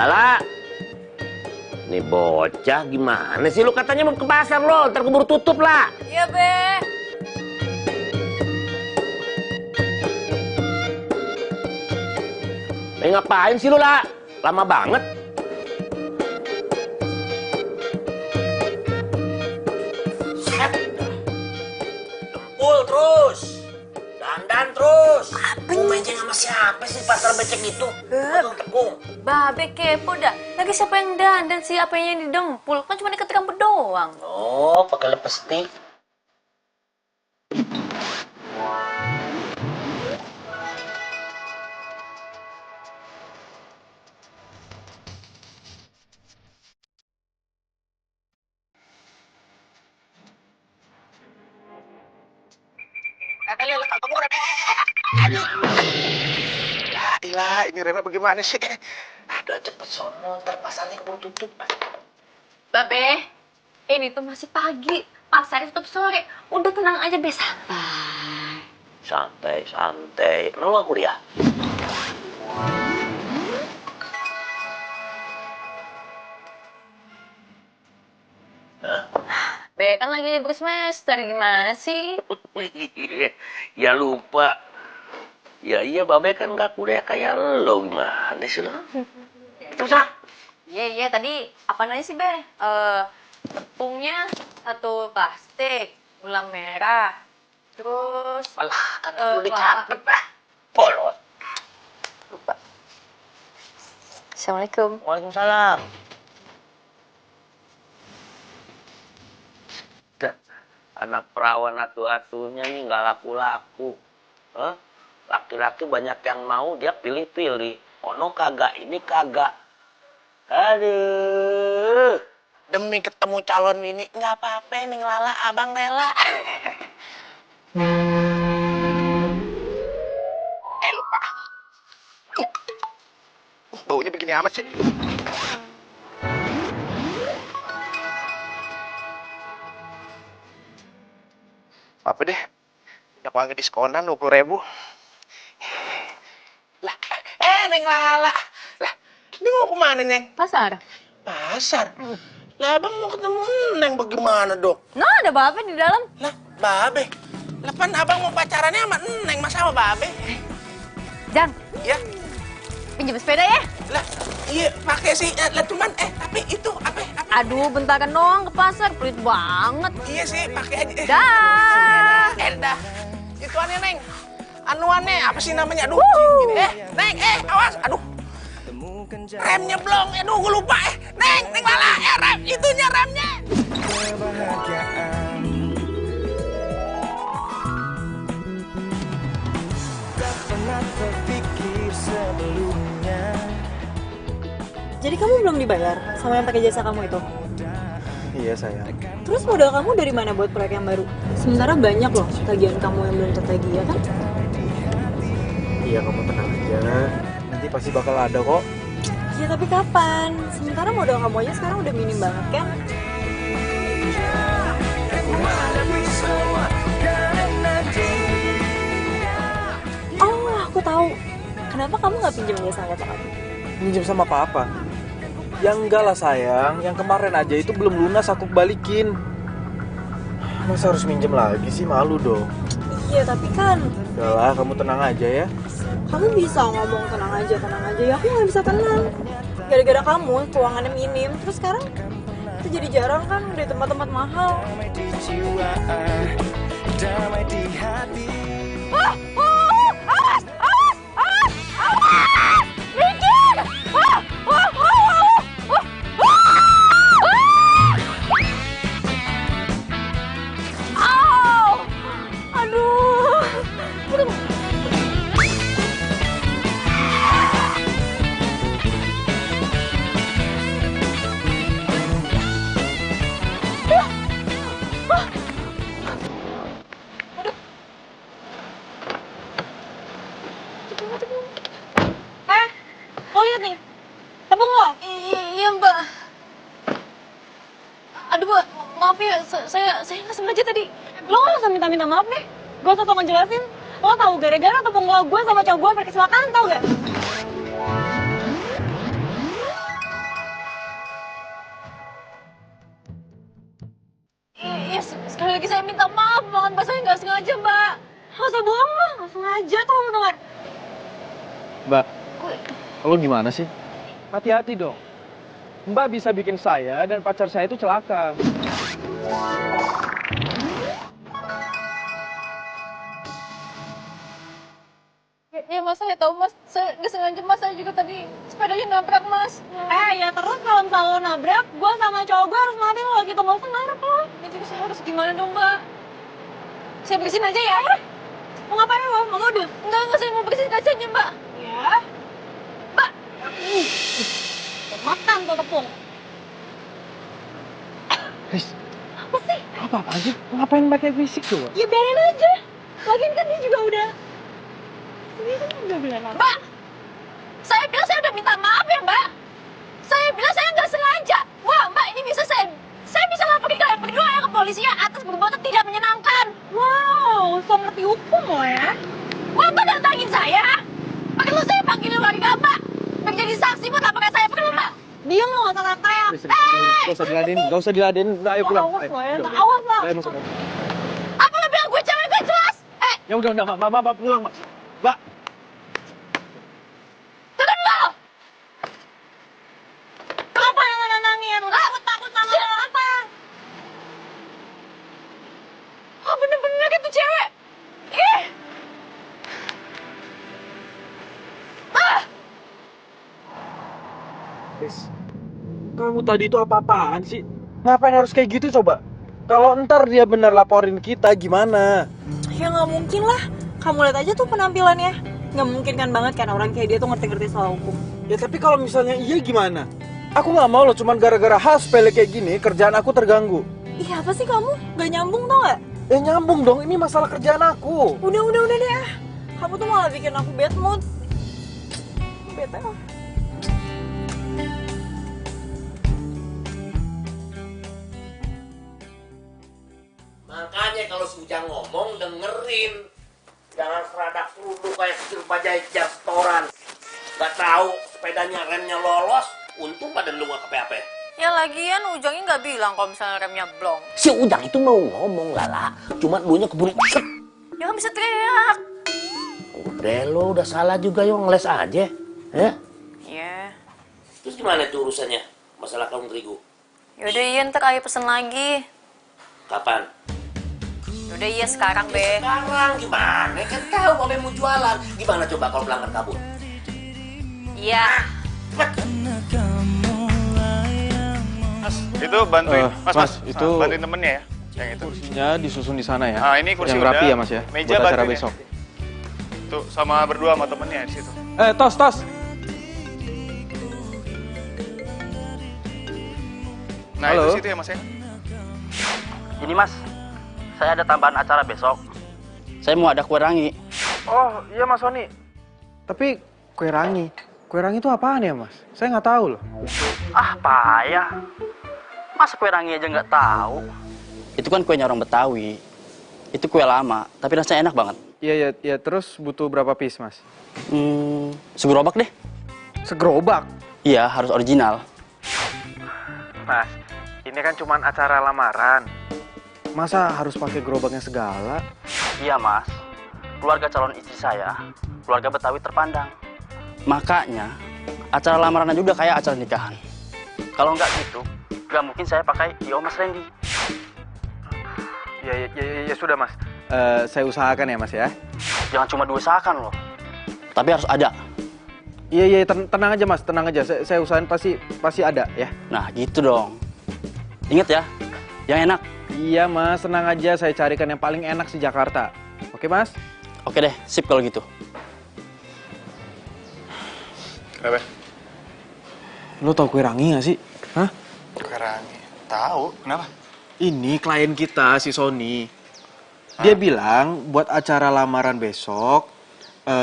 Lala, nih bocah gimana sih? Lu katanya mau ke pasar lo, ntar keburu tutup lah. Iya, Be. Ngapain sih lu, La? Lama banget. Dempul terus. Dandan terus. Mau menceng sama siapa sih pasar becek itu? Tepung. Babe kepo dah. Lagi siapa yang dandan sih? Apa yang didempul? Kan cuma deket rambut doang. Oh, pakai lipstick. Ilah, ini Rena bagaimana sih? Udah cepet sono, ntar pasarnya keburu tutup. Babe, ini tuh masih pagi. Pasarnya tutup sore. Udah tenang aja, Be. Santai, santai. Pernah lu kuliah? Be, kan lagi libur semester. Gimana sih? Ya lupa. Ya iya, Babe kan nggak kuliah kayak lo. Gimana sih lo? Terus Iya, tadi apa nanya sih, Be? Tepungnya satu plastik, gula merah, terus malah kan udah dicatat lah. Bolot. lupa. Assalamualaikum. Waalaikumsalam. Anak perawan atu-atunya nih nggak laku-laku. Laki-laki banyak yang mau, dia pilih-pilih. Ono kagak, ini kagak. Aduh. Demi ketemu calon ini, nggak apa-apa nih Lala, abang rela. Lupa. Baunya begini amat sih. Apa deh? Yang wangi diskonan 20.000. Lah, Neng Lala. Lah, ini mau kemana, Neng? Pasar. Pasar? Lah, abang mau ketemu Neng bagaimana, Dok? Nah, ada Babe di dalam. Lah, Babe. Lah, pan abang mau pacarannya sama Neng, masa sama Babe? Jang, Ya, pinjam sepeda ya? lah, iya pakai sih. Lah, cuman, tapi itu apa? Aduh, bentaran doang ke pasar. Pelit banget. Iya sih, pakai aja. Dah. Dah. Ituannya, Neng. Anuannya, apa sih namanya? Aduh, gini. Neng, awas. Aduh. Remnya belum. Aduh, gue lupa. Neng Lala. Rem. Itunya remnya. Kebahagiaan tak pernah terpikir sebelumnya. Jadi kamu belum dibayar sama yang pakai jasa kamu itu? Iya sayang. Terus modal kamu dari mana buat proyek yang baru? Sementara banyak loh tagihan kamu yang belum tertagih, ya kan? Iya kamu tenang aja. Nanti pasti bakal ada kok. Ya tapi kapan? Sementara modal kamu aja sekarang udah minim banget kan? Oh, aku tahu. Kenapa kamu nggak pinjam jasa jasa kamu? Minjem sama papa. Ya enggak lah sayang. Yang kemarin aja itu belum lunas aku balikin. Masa harus minjem lagi sih, malu dong. Iya tapi kan Udahlah, kamu tenang aja ya. kamu bisa ngomong tenang aja ya. Aku nggak bisa tenang. Gara-gara kamu keuangannya minim. Terus sekarang itu jadi jarang kan di tempat-tempat mahal. Damai di jiwa, damai di hati. Oh lihat nih, tepung lo. Iya, Mbak. Aduh, Mbak, maaf ya, saya nggak sengaja tadi. Lo nggak usah minta maaf deh. Gue usah tau ngejelasin. Lo tahu gara-gara tepung lo gue sama cowok gue berkecelakaan, tau gak? Sekali lagi saya minta maaf banget, Mbak. Saya nggak sengaja, Mbak. Nggak usah bohong, Mbak. Nggak sengaja, tau dengar. Mbak, lo gimana sih? Hati-hati dong. Mbak bisa bikin saya dan pacar saya itu celaka. Ya, Mas, saya tahu, Mas. Saya nggak sengaja, Mas. Saya juga tadi sepedanya nabrak, Mas. Ya terus kalau misalnya lo nabrak, gue sama cowok gue harus mati lo gitu, mau nabrak lo. Itu saya harus gimana dong, Mbak? Saya bersihin aja ya. Mau ngapain lo? Mau ngode? Enggak, saya mau bersihin kacanya, Mbak. Ya. Mbak. Makan tuh tepung. Riz, Apa sih? apa-apaan sih? Ngapain pakai fisik coba? Ya biarin aja. Lagian kan dia juga udah. Dia kan udah bilang apa? Mbak, saya bilang saya udah minta maaf ya, Mbak. Saya bilang saya nggak sengaja. Wah, Mbak, ini bisa saya bisa laporin kalian berdua ya ke polisi ya atas perbuatan tidak menyenangkan. Wow, so ngerti hukum lo ya. Bapak datangin saya. Perlu saya panggilin warga, Mbak. Menjadi saksi buat laporan saya, perlu, Mbak. Dia mau nggak teriak-teriak. Gak usah diladenin, gak usah diladenin. Nah, ayo pulang. Awas lo ya, Udah, awas lo. ayo masuk. Apa lo bilang gue cewek gak jelas? Ya udah, Mbak, pulang, Mbak. Mbak, Tunggu dulu. Apa yang lo nangis? Takut sama lo apa? Oh, bener-bener itu cewek. Ih. Riz, kamu tadi itu apa-apaan sih? Ngapain harus kayak gitu coba? Kalau ntar dia bener laporin kita gimana? Ya nggak mungkin lah. Kamu lihat aja tuh penampilannya. Nggak mungkin kan banget kan orang kayak dia tuh ngerti-ngerti soal hukum. Ya tapi kalau misalnya iya gimana? Aku nggak mau loh, cuman gara-gara hal sepele kayak gini kerjaan aku terganggu. Iya apa sih kamu? Gak nyambung tau gak? Ya nyambung dong, ini masalah kerjaan aku. Udah deh. Kamu tuh malah bikin aku bad mood. Bete lah. Makanya kalau si Ujang ngomong dengerin. Jangan seradak kerudung kayak kecil bajai jastoran. Gak tahu sepedanya remnya lolos, untung badan lu gak kepe-ape. Ya lagian Ujangnya nggak bilang kalau misalnya remnya blong. Si Ujang itu mau ngomong Lala, cuma dulunya keburu set. Ya kan bisa teriak. Udah lo udah salah juga yo, ngeles aja. Ya? Iya. Terus gimana tuh urusannya? Masalah kalung terigu. Yaudah iya, ntar ayo pesen lagi. Kapan? Yaudah iya sekarang, Be. Sekarang gimana? Kan tahu Babe mau jualan. Gimana coba kalau pelanggan kabur? Iya. Mas, itu bantuin. Mas, itu bantuin temennya ya. Yang itu. kursinya disusun di sana ya. Ah, ini kursi yang udah. rapi ya Mas ya. Meja buat acara bantuin ya. besok. Tuh, sama berdua sama temennya di situ. Tos. Nah, Halo. itu situ ya Mas ya. Ini Mas, saya ada tambahan acara besok. Saya mau ada kue rangi. Oh iya Mas Sony. Tapi kue rangi itu apaan ya Mas? Saya nggak tahu loh. Ah, payah. Masa kue rangi aja nggak tahu? Itu kan kuenya orang Betawi. Itu kue lama, tapi rasanya enak banget. Iya, terus butuh berapa piece Mas? Segerobak deh. Segerobak? Iya, harus original. Mas, ini kan cuma acara lamaran. Masa harus pakai gerobaknya segala? Iya Mas, keluarga calon istri saya, keluarga Betawi terpandang. Makanya, acara lamaran aja udah kayak acara nikahan. Kalau nggak gitu, nggak mungkin saya pakai IO Mas Randy. Ya sudah Mas. Saya usahakan ya Mas ya. Jangan cuma diusahakan loh, tapi harus ada. Iya, tenang aja Mas, tenang aja. Saya usahain pasti ada ya. Nah gitu dong. Ingat ya, yang enak. Iya Mas, tenang aja. Saya carikan yang paling enak di Jakarta. Oke Mas? Oke deh, sip kalau gitu. Kenapa? Lo tau kue rangi gak sih? Hah? Kue rangi. Tahu, kenapa? Ini klien kita, si Sony. Dia bilang buat acara lamaran besok,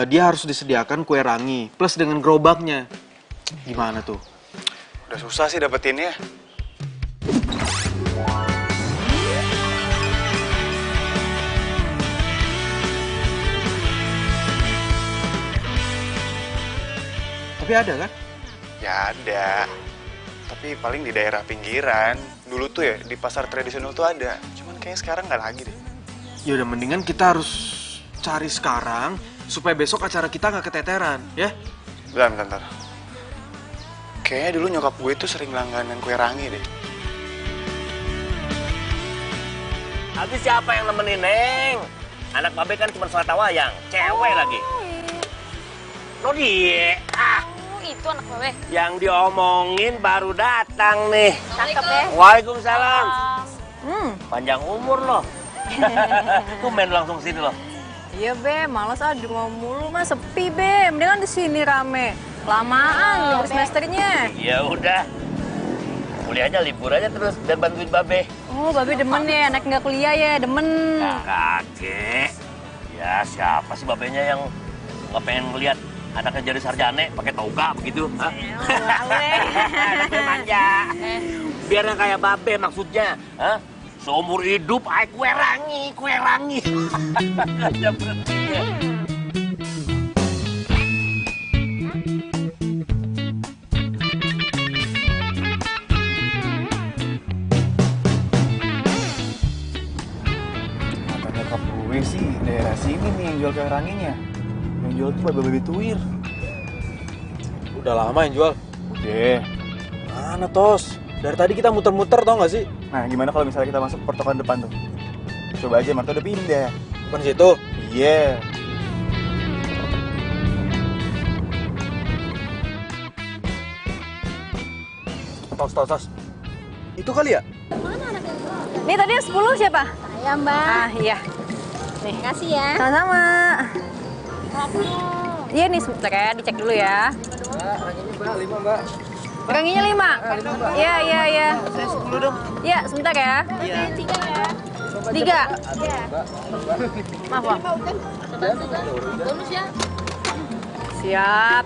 dia harus disediakan kue rangi plus dengan gerobaknya. Gimana tuh? Udah susah sih dapetinnya. Tapi ada kan? Ya ada. Tapi paling di daerah pinggiran. Dulu tuh ya di pasar tradisional tuh ada. Cuman kayaknya sekarang nggak lagi deh. Ya udah mendingan kita harus cari sekarang supaya besok acara kita nggak keteteran, ya? Bentar. Kayaknya dulu nyokap gue tuh sering langganan kue rangi deh. Habis siapa yang nemenin, Neng? Anak babe kan cuma selata wayang, cewek lagi. Lo dia, Itu anak babe. yang diomongin baru datang nih. Cakep ya. Waalaikumsalam. Panjang umur loh. Tuh main langsung sini loh. Iya be, males di rumah mulu mah sepi be. Mendingan di sini rame. Lamaan libur semesternya. Ya udah. Kuliah aja libur aja terus biar bantuin babe. Oh, babe demen ya, anak nggak kuliah ya, demen. Kakek. Ya siapa sih babenya yang nggak pengen ngeliat anaknya jadi sarjana pakai toga begitu? Hah? Anaknya manja. Biar yang kayak babe maksudnya. Hah? Seumur hidup ay kue rangi. Ada berhentinya. Kata nyokap gue sih daerah sini nih yang jual kue ranginya. Yang jual tuh babe tuir. Udah lama yang jual. Udah. Mana Tos? Dari tadi kita muter-muter tau gak sih? Nah, gimana kalau misalnya kita masuk pertokoan depan tuh? Coba aja, Marta udah pindah. Bukan situ. Iya. Tos. Itu kali ya? Nih tadi yang 10 siapa? Saya mbak. Ah iya. Nih. Makasih ya. Sama-sama. Iya nih sebentar ya, dicek dulu ya. Ranginya 5. Iya. 10 dong. Iya, sebentar ya. Iya. 3 ya. 3. Iya. Maaf, Bang. Bonus ya. Siap.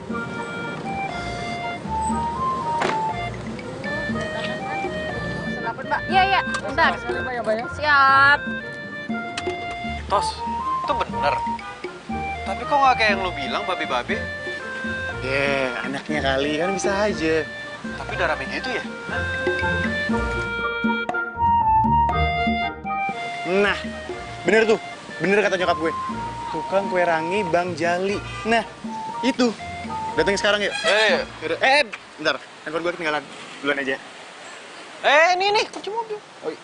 Iya, bentar. Siap. Tos, itu bener. Tapi kok nggak kayak yang lo bilang, babe-babe? Anaknya kali, kan bisa aja. Tapi udah rame gitu ya? Nah, bener tuh. Bener kata nyokap gue. Tukang kue rangi Bang Jali. Nah, itu. Datang sekarang yuk. Yaudah. Bentar. Handphone gue ketinggalan. Duluan aja. Nih, kunci mobil. Oh, iya.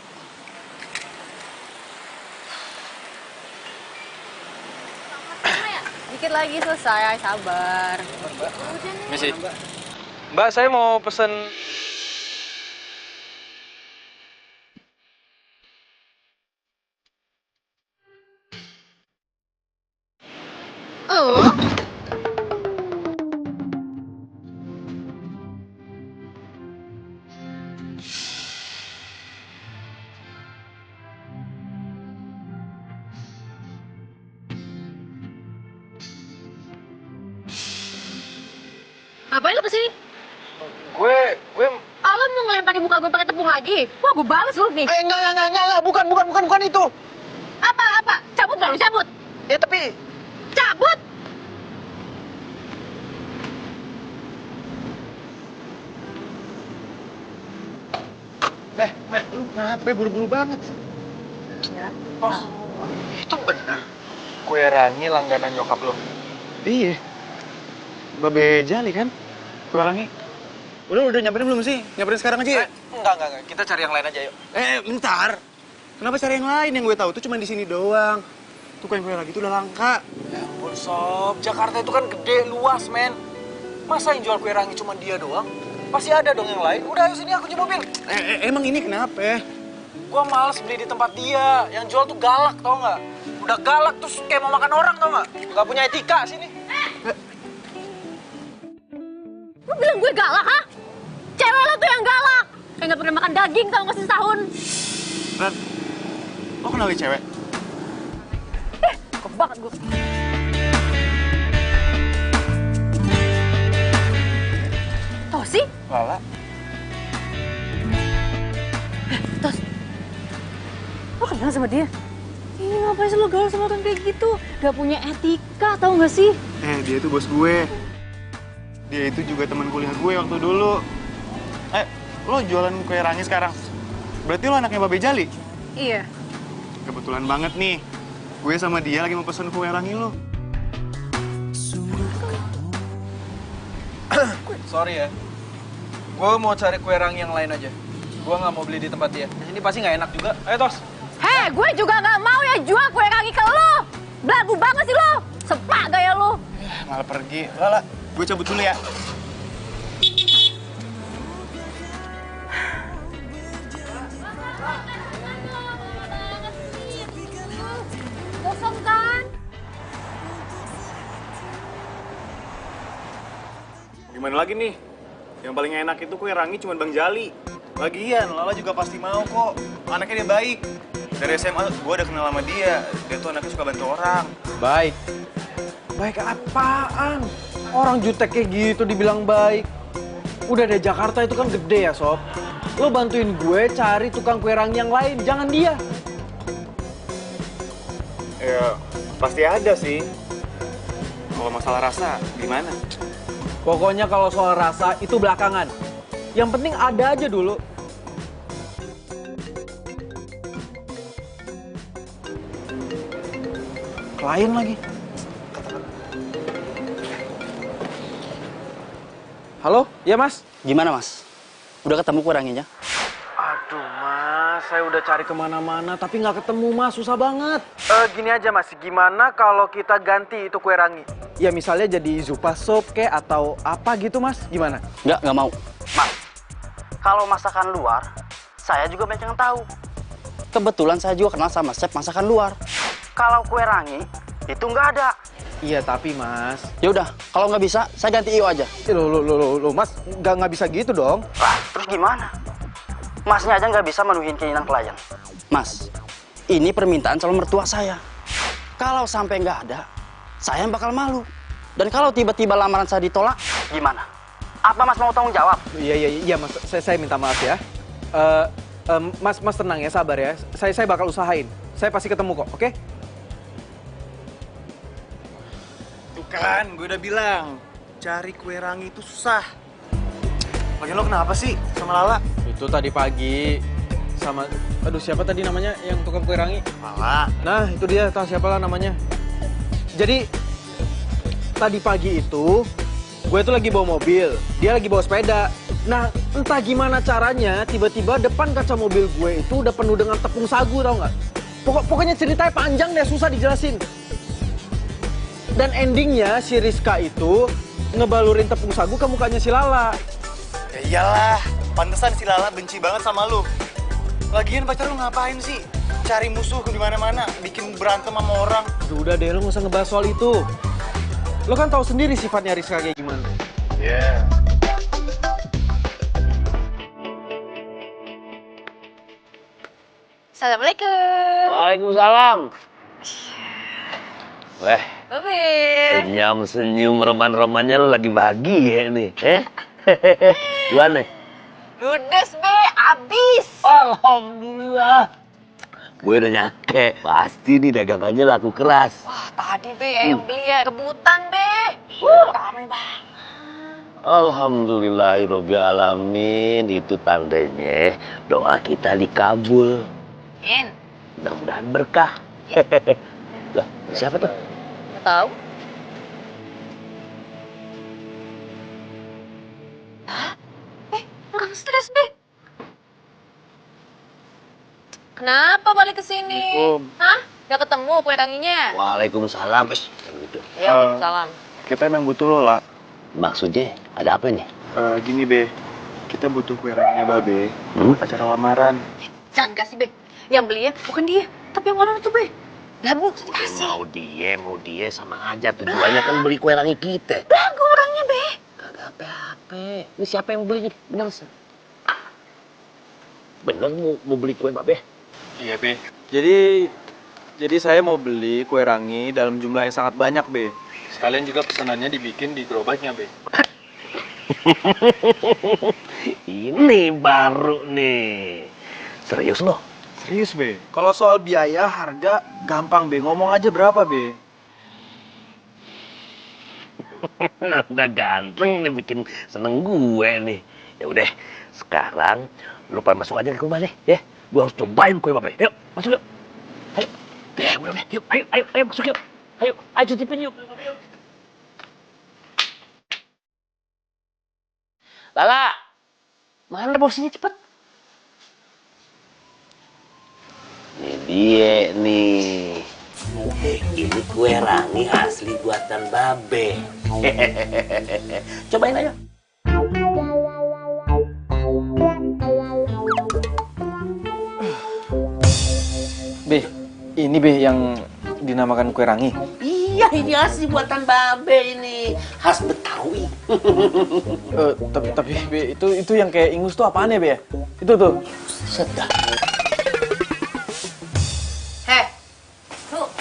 Dikit lagi selesai, sabar. Misi. Mbak, saya mau pesen... Oh. Ngapain lu kesini? Gue... Alam mau ngelemparin muka gue pakai tepung lagi? Wah, gue balas lu nih. Enggak, bukan itu. Apa? Cabut nggak lu, cabut? Ya, tapi... Cabut! Lu kenapa buru-buru banget? Itu bener. Kue rangi langganan nyokap lo. Iya. Babe Jali kan? Kue rangi. Udah nyamperin belum sih? Nyamperin sekarang aja ya? Enggak. Kita cari yang lain aja, yuk. Bentar. Kenapa cari yang lain? Yang gue tahu tuh cuma di sini doang. Tuh kue lagi tuh udah langka. Ya ampun, Sob. Jakarta itu kan gede, luas, men. Masa yang jual kue rangi cuma dia doang? Pasti ada dong yang lain. Udah, ayo sini aku kunci mobil. Emang ini kenapa? Gua males beli di tempat dia. Yang jual tuh galak, tau nggak? Udah galak terus kayak mau makan orang, tau nggak? Nggak punya etika sini. Lu bilang gue galak, ha? Cewek lo tuh yang galak. Kayak nggak pernah makan daging tau nggak setahun. Ran, lo kenali cewek? Kok banget gue. Tosi? Lala. Tos, lo kenal sama dia? Ih, ngapain sih lo gaul sama orang kayak gitu? Gak punya etika, tau gak sih? Dia tuh bos gue. Dia itu juga teman kuliah gue waktu dulu. Lo jualan kue rangi sekarang? Berarti lo anaknya Babe Jali? Iya. kebetulan banget nih. Gue sama dia lagi mau pesen kue rangi lo. Sorry ya. Gue mau cari kue rangi yang lain aja. Gue nggak mau beli di tempat dia. Ini pasti nggak enak juga. Ayo, Tos. Hei, gue juga nggak mau ya jual kue rangi ke lo. Belagu banget sih lo. Sepak gaya lo. Malah pergi. Lala, gue cabut dulu ya. Kosong kan? Gimana lagi nih? Yang paling enak itu kue rangi cuma Bang Jali. Lagian, Lala juga pasti mau kok. Anaknya dia baik. Dari SMA gue udah kenal sama dia. Dia tuh anaknya suka bantu orang. Baik. Baik apaan? Orang jutek kayak gitu dibilang baik. Udah deh, Jakarta itu kan gede ya, Sob. Lo bantuin gue cari tukang kue rangi yang lain, jangan dia. Ya, pasti ada sih. Kalau masalah rasa, gimana? Pokoknya kalau soal rasa itu belakangan. Yang penting ada aja dulu. Klien lagi. Halo, ya Mas? Gimana Mas? Udah ketemu kue ranginya? Aduh Mas, saya udah cari kemana-mana tapi nggak ketemu Mas, susah banget. Gini aja Mas, gimana kalau kita ganti itu kue rangi? Ya misalnya jadi zupa sop kek atau apa gitu Mas, gimana? Nggak mau. Mas, kalau masakan luar, saya juga banyak yang tahu. Kebetulan saya juga kenal sama chef masakan luar. Kalau kue rangi, itu nggak ada. Iya tapi Mas. Ya udah, kalau nggak bisa, saya ganti IO aja. Loh Mas, nggak bisa gitu dong. Lah, terus gimana? Masnya aja nggak bisa menuhin keinginan klien. Mas, ini permintaan calon mertua saya. Kalau sampai nggak ada, saya yang bakal malu. Dan kalau tiba-tiba lamaran saya ditolak, gimana? Apa Mas mau tanggung jawab? Iya Mas, saya minta maaf ya. Mas tenang ya, sabar ya. Saya bakal usahain. Saya pasti ketemu kok, oke? Tuh kan, gue udah bilang. Cari kue rangi itu susah. Lagian lo kenapa sih sama Lala? Itu tadi pagi sama, aduh siapa tadi namanya yang tukang kue rangi? Lala. Nah itu dia, tahu siapa lah namanya. Jadi tadi pagi itu gue tuh lagi bawa mobil, dia lagi bawa sepeda. Nah entah gimana caranya tiba-tiba depan kaca mobil gue itu udah penuh dengan tepung sagu, tau nggak? Pokoknya ceritanya panjang deh, susah dijelasin. Dan endingnya si Rizka itu ngebalurin tepung sagu ke mukanya si Lala. Ya iyalah, pantesan si Lala benci banget sama lu. Lagian pacar lu ngapain sih? Cari musuh di mana-mana, bikin berantem sama orang. Aduh, udah deh, lo nggak usah ngebahas soal itu. Lo kan tahu sendiri sifatnya Rizka kayak gimana. Yeah. Assalamualaikum. Waalaikumsalam. Weh, Babe. senyum roman-romannya lo lagi bahagia nih, Gimana? Ludes, Be. Abis. Alhamdulillah. Gue udah nyake, pasti nih dagangannya laku keras. Wah, tadi, Be, yang beli ya rebutan, Be. Ramai banget. Alhamdulillahirobbilalamin, itu tandanya doa kita dikabul. In. Mudah-mudahan berkah. Lah, siapa tuh? Nggak tahu. Hah? Enggak stres, Be. Kenapa balik ke sini? Hah? Nggak ketemu kue ranginya? Waalaikumsalam. Ya, waalaikumsalam. Kita emang butuh lo, La. Maksudnya ada apa nih? Gini, Be. Kita butuh kue ranginya Babe. Acara lamaran. Jangan kasih, Be. Yang beli ya bukan dia, tapi yang orang itu, Be. Lagu, kasih. Mau dia sama aja. Tujuannya kan beli kue rangi kita. Lagu orangnya, Be. Kagak apa-apa. Ini siapa yang beli? Bener, bener mau beli kue Babe? Iya, Be. Jadi saya mau beli kue rangi dalam jumlah yang sangat banyak, Be. Sekalian juga pesanannya dibikin di gerobaknya, Be. Ini baru nih. Serius loh? Serius, Be. Kalau soal biaya, harga, gampang, Be. Ngomong aja berapa, Be. Udah ganteng nih, bikin seneng gue nih. Ya udah, sekarang lu pada masuk aja ke rumah deh, ya. Gua harus cobain kue Babe. Yuk, masuk yuk. Ayo. udah. Yuk, ayo masuk yuk. Ayo cicipin yuk. Lala, mana bosnya cepet? Ini dia nih. Ini kue rangi asli buatan Babe. Cobain aja. Be, ini Be yang dinamakan kue rangi. Iya, ini asli buatan Babe ini. Khas Betawi. Tapi Be, itu yang kayak ingus tuh apaan ya Be ya? Itu tuh. Sedap.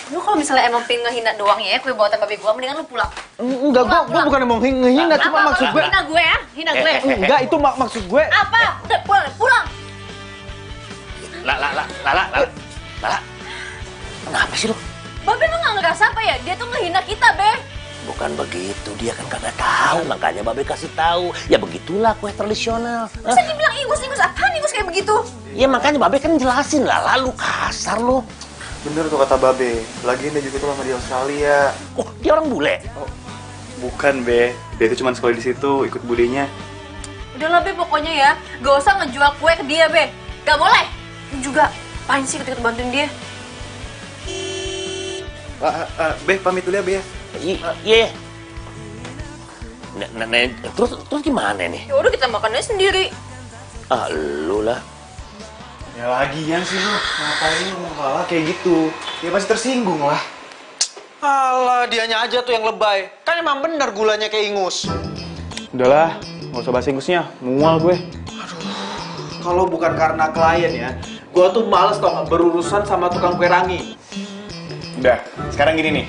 Lu kalau misalnya emang pengen ngehina doang ya kue buatan babe gua, mendingan lu pulang. Enggak, gua bukan mau ngehina, cuma maksud gue. Hina gue ya? Hina gue. Enggak, itu maksud gue. Apa? Udah pulang. Lala. Kenapa sih lu? Babe lu nggak ngerasa apa ya? Dia tuh ngehina kita, Be. Bukan begitu, dia kan kagak tahu, makanya Babe kasih tahu. Ya begitulah kue tradisional. Masa dibilang ingus apaan ingus kayak begitu? Ya makanya Babe kan jelasin lah, lalu kasar lu. Bener tuh kata Babe, lagian dia juga tuh lama di Australia. Oh, dia orang bule? Oh, bukan Be, dia itu cuma sekolah di situ, ikut budenya. Udah lah, Be, pokoknya ya, gak usah ngejual kue ke dia, Be. Gak boleh. Lu juga, apain sih ketika bantuin dia? Be, pamit dulu ya Be ya. Iya. Terus gimana nih? Ya udah kita makannya sendiri. Ah, lu lah. Ya lagian sih lu, ngapain lu malah kayak gitu? Ya pasti tersinggung lah. Alah, dianya aja tuh yang lebay. Kan emang bener gulanya kayak ingus. Udahlah, nggak usah bahas ingusnya, mual gue. Kalau bukan karena klien ya, gua tuh males tau nggak berurusan sama tukang kue rangi. Udah, sekarang gini nih.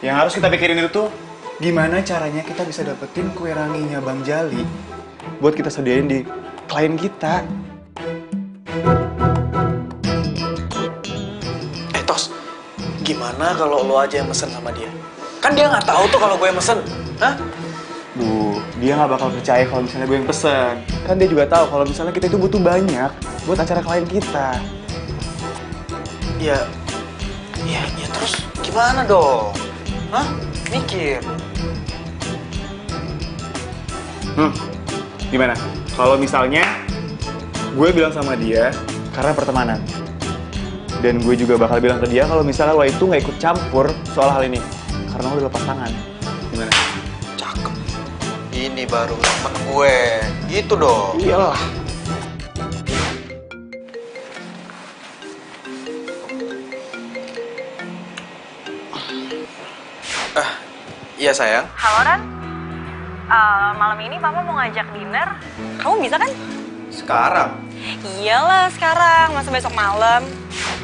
Yang harus kita pikirin itu tuh, gimana caranya kita bisa dapetin kue ranginya Bang Jali buat kita sediain di klien kita. Tos, gimana kalau lo aja yang mesen sama dia? Kan dia nggak tahu tuh kalau gue yang mesen, hah? Dia nggak bakal percaya kalau misalnya gue yang pesen. Kan dia juga tahu kalau misalnya kita itu butuh banyak buat acara klien kita. Ya terus gimana dong? Hah? Mikir. Gimana? Kalau misalnya gue bilang sama dia karena pertemanan. Dan gue juga bakal bilang ke dia kalau misalnya lo itu nggak ikut campur soal hal ini. Karena lo udah lepas tangan. Gimana? Cakep. Ini baru temen gue. Gitu dong. Iyalah. Iya sayang. Halo Ran, malam ini Mama mau ngajak dinner. Kamu bisa kan? Sekarang. Iyalah sekarang, masa besok malam.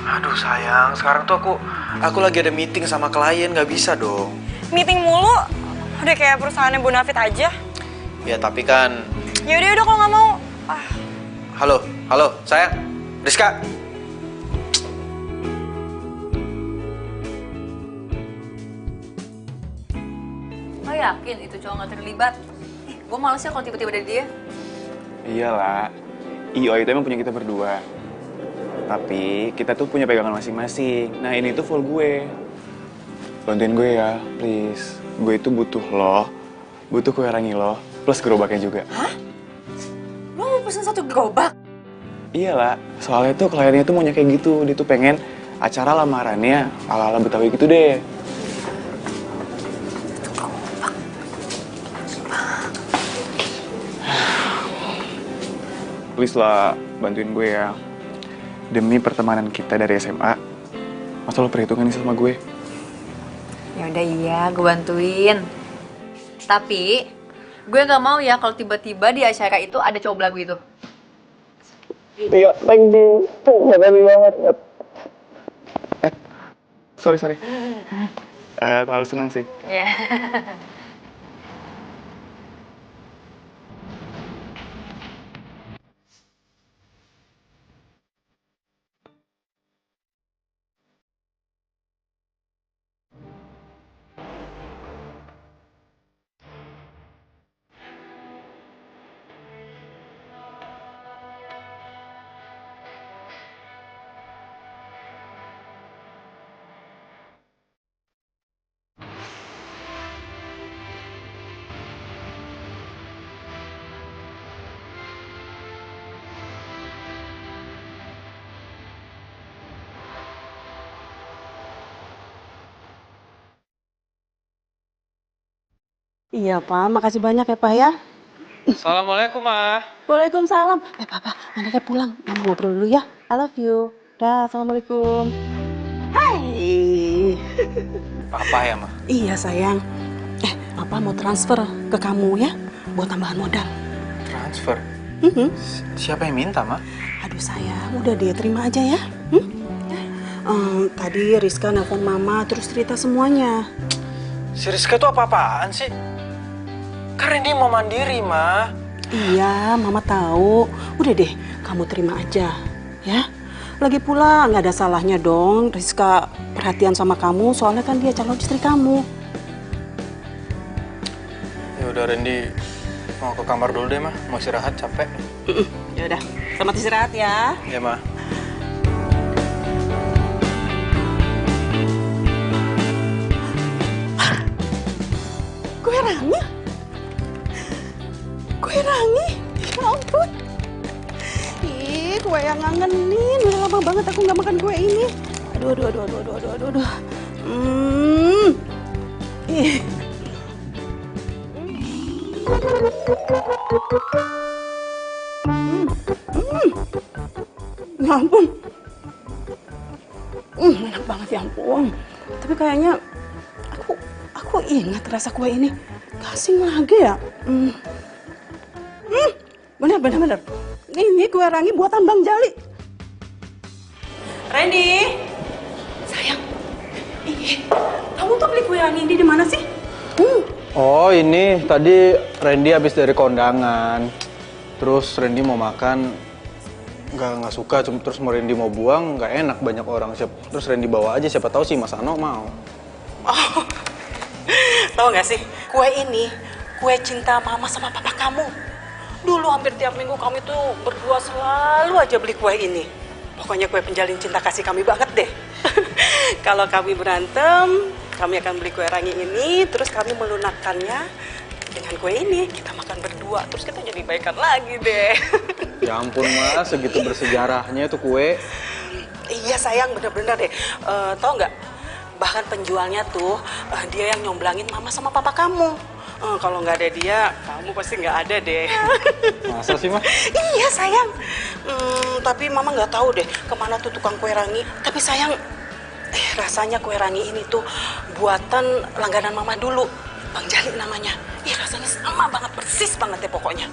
Aduh sayang, sekarang tuh aku lagi ada meeting sama klien, nggak bisa dong. Meeting mulu, udah kayak perusahaannya Bonafit aja. Ya tapi kan. Yaudah kalau nggak mau. Halo sayang, Rizka. Lo yakin itu cowok gak terlibat? Gue males ya kalau tiba-tiba dari dia. Iyalah. IO itu emang punya kita berdua. Tapi kita tuh punya pegangan masing-masing. Nah ini tuh full gue. Bantuin gue ya, please. Gue itu butuh lo, butuh kue rangi lo, plus gerobaknya juga. Hah? Lo mau pesen satu gerobak? Iyalah, soalnya tuh kliennya tuh maunya kayak gitu. Dia tuh pengen acara lamarannya ala-ala Betawi gitu deh. Please lah, bantuin gue ya. Demi pertemanan kita dari SMA, masa lo perhitungan nih sama gue? Yaudah iya, gue bantuin. Tapi, gue gak mau ya kalau tiba-tiba di acara itu ada cowok belagu itu. Iya, thank you. Makasih banget. Sorry. Terlalu senang sih. Iya. Iya, Pak. Makasih banyak ya, Pak ya. Assalamualaikum, Ma. Waalaikumsalam. Papa, anaknya pulang. Mama ngobrol dulu ya. I love you. Dah, Assalamualaikum. Hai. Papa ya, Ma? Iya, sayang. Papa mau transfer ke kamu ya, buat tambahan modal. Transfer? Siapa yang minta, Ma? Aduh sayang, udah deh, terima aja ya. Tadi Rizka nelpon Mama, terus cerita semuanya. Si Rizka tuh apa-apaan sih? Karena dia mau mandiri, Ma. Iya, Mama tahu. Udah deh, kamu terima aja, ya. Lagi pula nggak ada salahnya dong Rizka perhatian sama kamu, soalnya kan dia calon istri kamu. Ya udah, Randy mau ke kamar dulu deh, Ma. Mau istirahat, capek. Ya udah, selamat istirahat ya. Ya, Ma. Kue rangi? Kue rangi? Ya ampun. Ih, kue yang ngangenin. Udah lama banget aku nggak makan kue ini. Aduh. Ih. Ya ampun. Enak banget ya ampun. Tapi kayaknya aku ingat rasa kue ini. Kasih lagi ya. Bener. Ini kue rangi buatan Bang Jali. Randy, sayang. Kamu tuh beli kue rangi ini di mana sih? Oh, ini tadi Randy habis dari kondangan. Terus Randy mau makan, nggak suka, terus mau Randy mau buang, nggak enak banyak orang. Terus Randy bawa aja, siapa tahu sih Mas Ano mau. Oh, tahu nggak sih, kue ini kue cinta Mama sama Papa kamu. Dulu hampir tiap minggu kami tuh berdua selalu aja beli kue ini. Pokoknya kue penjalin cinta kasih kami banget deh. Kalau kami berantem, kami akan beli kue rangi ini, terus kami melunakkannya dengan kue ini. Kita makan berdua, terus kita jadi baikan lagi deh. Ya ampun, Mas, segitu bersejarahnya itu kue. Iya sayang, bener-bener deh. Tahu nggak? Bahkan penjualnya tuh dia yang nyomblangin Mama sama Papa kamu. Kalau nggak ada dia, kamu pasti nggak ada deh. Masa sih, Ma? Iya sayang. Tapi Mama nggak tahu deh kemana tuh tukang kue rangi. Tapi sayang, rasanya kue rangi ini tuh buatan langganan Mama dulu. Bang Jali namanya. Rasanya sama banget, persis banget ya pokoknya.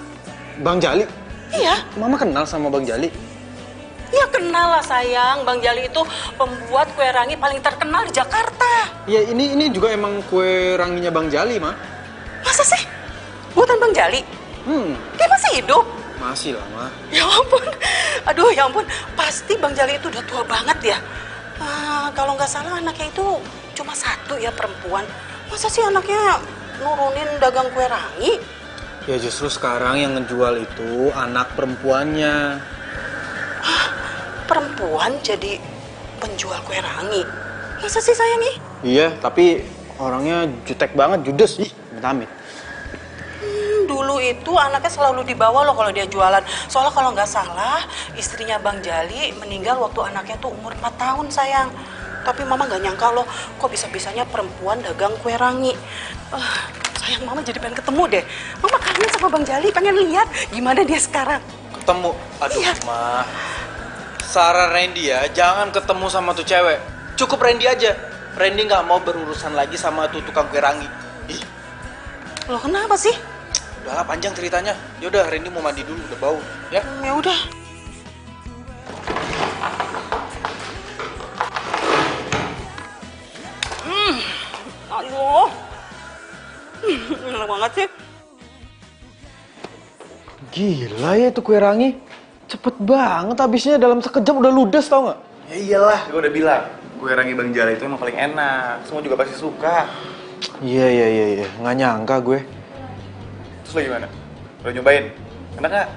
Bang Jali? Iya. Mama kenal sama Bang Jali? Ya kenal lah sayang, Bang Jali itu pembuat kue rangi paling terkenal di Jakarta. Ya ini juga emang kue ranginya Bang Jali, Ma. Masa sih? Buatan Bang Jali? Dia masih hidup? Masih lah, Ma. Ya ampun, aduh ya ampun, pasti Bang Jali itu udah tua banget ya. Kalau nggak salah anaknya itu cuma satu ya, perempuan. Masa sih anaknya nurunin dagang kue rangi? Ya justru sekarang yang ngejual itu anak perempuannya. Perempuan jadi penjual kue rangi? Masa sih sayang nih? Iya, tapi orangnya jutek banget, judes. Ih, amit-amit. Dulu itu anaknya selalu dibawa loh kalau dia jualan. Soalnya kalau nggak salah, istrinya Bang Jali meninggal waktu anaknya tuh umur 4 tahun sayang. Tapi Mama nggak nyangka loh, kok bisa-bisanya perempuan dagang kue rangi. Sayang, Mama jadi pengen ketemu deh. Mama kangen sama Bang Jali, pengen lihat gimana dia sekarang. Ketemu? Aduh, iya. Ma. Saran Randy ya, jangan ketemu sama tuh cewek. Cukup Randy aja. Randy nggak mau berurusan lagi sama tuh tukang kue rangi. Ih. Loh kenapa sih? Udahlah, panjang ceritanya. Yaudah, Randy mau mandi dulu, udah bau. Ya? Ya udah. Aduh. Enak banget sih. Gila ya itu kue rangi. Cepet banget habisnya, dalam sekejap udah ludes, tau nggak? Ya iyalah, gue udah bilang. Kue rangi Bang Jali itu emang paling enak. Semua juga pasti suka. Iya. Nggak nyangka gue. Terus lo gimana? Lo nyobain? Enak nggak?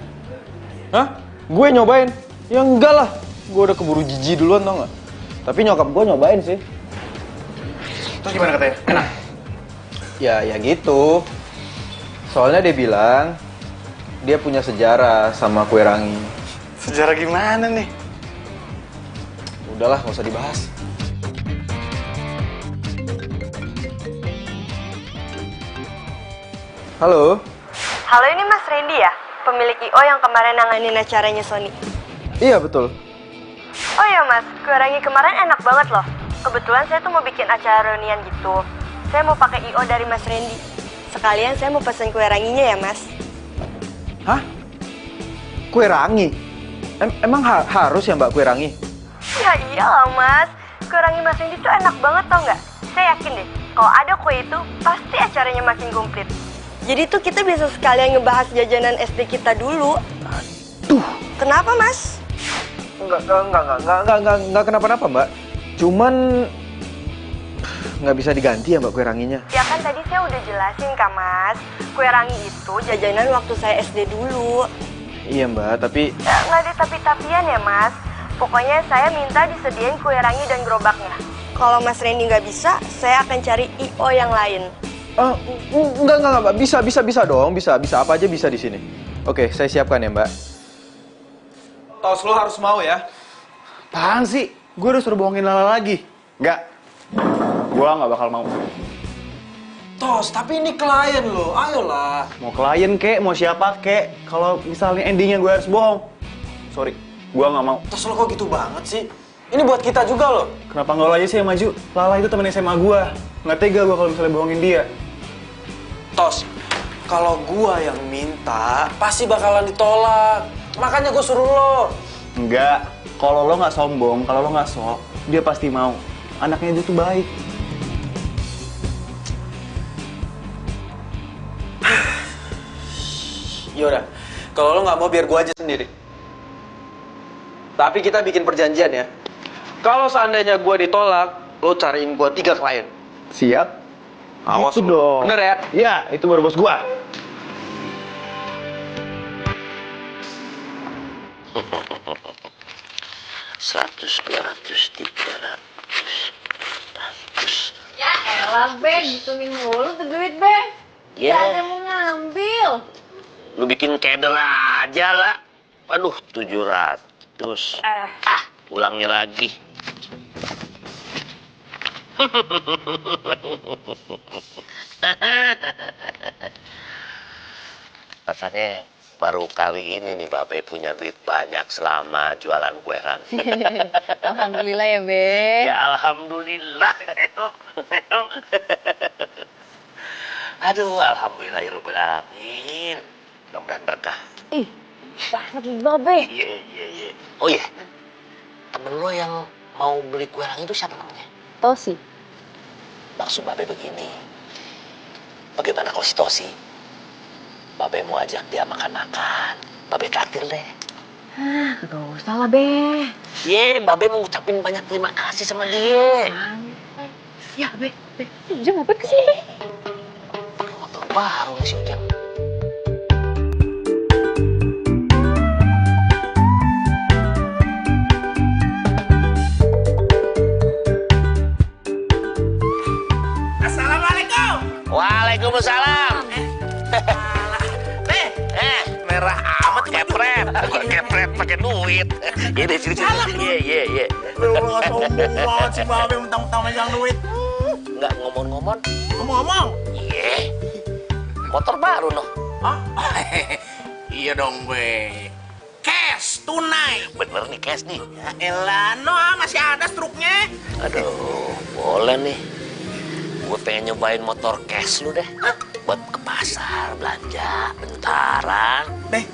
Hah? Gue nyobain? Ya enggak lah. Gue udah keburu jijik duluan, tau nggak? Tapi nyokap gue nyobain sih. Terus gimana katanya? Enak? Ya gitu. Soalnya dia bilang dia punya sejarah sama kue rangi. Sejarah gimana nih? Udahlah, nggak usah dibahas. Halo? Halo, ini Mas Randy ya? Pemilik I.O. yang kemarin nanganin acaranya Sony. Iya, betul. Oh iya Mas, kue rangi kemarin enak banget loh. Kebetulan saya tuh mau bikin acara reunian gitu. Saya mau pakai I.O. dari Mas Randy. Sekalian saya mau pesen kue ranginya ya Mas. Hah? Kue rangi? Emang harus ya Mbak kue rangi? Ya iyalah Mas, kue rangi Mas Randy tuh enak banget tau nggak? Saya yakin deh, kalau ada kue itu pasti acaranya makin komplit. Jadi tuh kita bisa sekalian ngebahas jajanan SD kita dulu. Aduh. Kenapa Mas? Enggak kenapa-napa Mbak. Cuman nggak bisa diganti ya Mbak kue ranginya. Ya kan tadi saya udah jelasin Kak Mas, kue rangi itu jajanan waktu saya SD dulu. Iya Mbak, tapi... Ya, nggak ada tapi-tapian ya Mas. Pokoknya saya minta disediain kue rangi dan gerobaknya. Kalau Mas Randy nggak bisa, saya akan cari I.O. yang lain. Oh, enggak Mbak. Bisa dong. Bisa apa aja bisa di sini. Oke, saya siapkan ya Mbak. Tos, lo harus mau ya. Apaan sih? Gue udah suruh bohongin Lala lagi. Enggak. Gue nggak bakal mau. Tos, tapi ini klien lo. Ayolah. Mau klien kek, mau siapa kek. Kalau misalnya endingnya gue harus bohong. Sorry, gue nggak mau. Tos, lo kok gitu banget sih? Ini buat kita juga loh. Kenapa nggak lo aja sih yang maju? Lala itu temen SMA gue. Nggak tega gue kalau misalnya bohongin dia. Tos, kalau gua yang minta, pasti bakalan ditolak. Makanya gua suruh lo. Enggak. Kalau lo nggak sombong, kalau lo nggak sok, dia pasti mau. Anaknya dia tuh baik. Yaudah, kalau lo nggak mau biar gua aja sendiri. Tapi kita bikin perjanjian ya. Kalau seandainya gua ditolak, lo cariin gua 3 klien. Siap? Awas itu lo. dong. Bener ya? Iya, itu baru bos gua. Seratus, 200, 300. Ya elah, Be. Hitungin mulu tuh duit, Be. Ya. Gak ada yang mau ngambil. Lu bikin keder aja lah. Aduh, 700. Ulangnya lagi. Rasanya baru kali ini nih Babe punya duit banyak selama jualan kue rangi. Alhamdulillah ya, Be. Ya alhamdulillah. Aduh, alhamdulillah ya Rabbal alamin. Mudah-mudahan berkah. Ih, banget lu, Be. Iya. Oh iya, temen lo yang mau beli kue rangi itu siapa namanya? Tosi. Maksud Babe begini, bagaimana kalau si Tosi? Babe mau ajak dia makan-makan, Babe traktir deh. Gak usah lah, Be. Babe mau ngucapin banyak terima kasih sama dia. Ya, Be. Ujang ngapain kesini? Motor baru nih si Ujang. Waalaikumsalam. Merah amat Kepret, bukan kepret pakai duit. Ini sini. Iya. Lu nggak sombong banget sih Babe mentang-mentang megang duit. Nggak ngomong-ngomong. Ngomong-ngomong. Iya. Motor baru noh. Hah? Iya dong, Be. Cash, tunai. Bener nih cash nih. Ya elah, masih ada struknya. Aduh, boleh nih. Gue pengen nyobain motor cash lu deh. Buat ke pasar, belanja, bentaran. Be,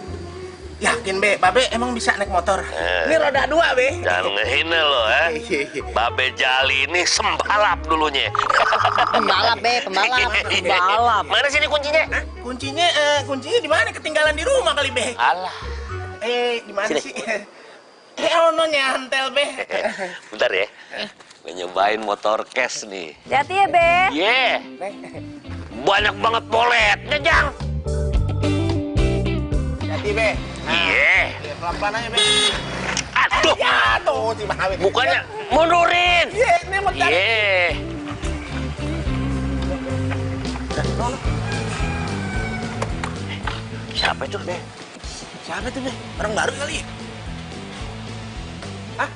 yakin Be, Babe emang bisa naik motor? Ini roda 2, Be. Jangan ngehina lo, Babe Jali ini sembalap dulunya. Pembalap, Be. Pembalap. Mana sini kuncinya? Hah? Kuncinya di mana? Ketinggalan di rumah kali, Be. Alah. Di mana Sini. sih? Ono nyantel, Be. Bentar ya. Gue nyobain motor cash nih. Hati ya, Be. Iya. Banyak banget poletnya, Jang. Hati, Be. Iya. Pelan-pelan aja, Be. Aduh. Jatuh si Babe. Bukannya mundurin. Iya, ini mau cari. Iya. Siapa itu, Be? Siapa tuh, Be? Orang baru kali ya? Hah?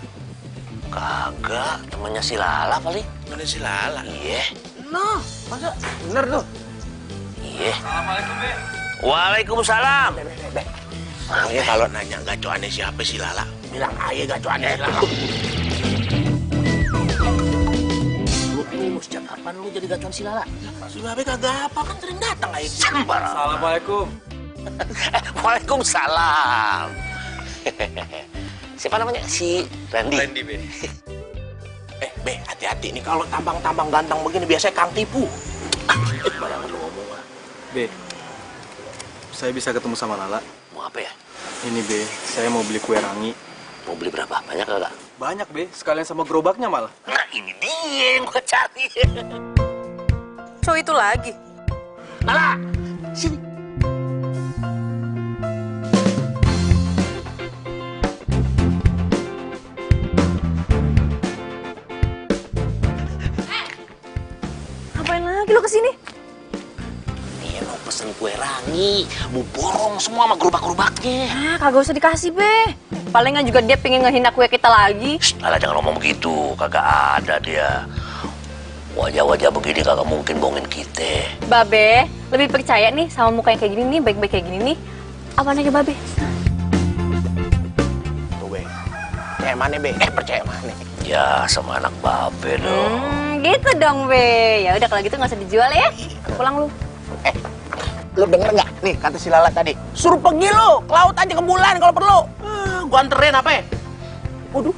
Kagak, temannya si Lala kali. Temennya si Lala. Iya. Masa? Bener tuh? Iya. Waalaikumsalam. Makanya kalau nanya gacoannya siapa si Lala, bilang aja gacoannya si Lala. Lu sejak kapan lu jadi gacuan si Lala? Si Babe kagak apa, kan sering datang aja. Sembarang. Assalamualaikum. Waalaikumsalam. Siapa namanya? Si Randy. Randy, Be. Be, hati-hati nih kalau tampang-tampang ganteng begini biasanya Kang tipu. Bayangan lu ngomong lah. Be, saya bisa ketemu sama Lala. Mau apa ya? Ini, Be, saya mau beli kue rangi. Mau beli berapa? Banyak kagak? Banyak, Be. Sekalian sama gerobaknya malah. Nah, ini dia yang gua cari. Cowok itu lagi. Lala, sini. Ngapain lagi lo kesini? Dia mau pesen kue rangi, mau borong semua sama gerobak-gerobaknya. Ah, kagak usah dikasih, Be. Palingan juga dia pengen ngehina kue kita lagi. Shh, Lala jangan ngomong begitu, kagak ada dia. Wajah-wajah begini kagak mungkin bohongin kita. Babe, lebih percaya nih sama muka yang kayak gini nih, baik-baik kayak gini nih. Apaan aja, Babe? Tuh, Be. Percaya mana, Be? Percaya mana? Ya, sama anak babe dong. Gitu dong, Be. Ya udah kalau gitu nggak usah dijual ya. Pulang lu. Lu denger nggak? Nih, kata si Lala tadi. Suruh pergi lu, ke laut aja ke bulan kalau perlu. Gua anterin apa ya? Waduh,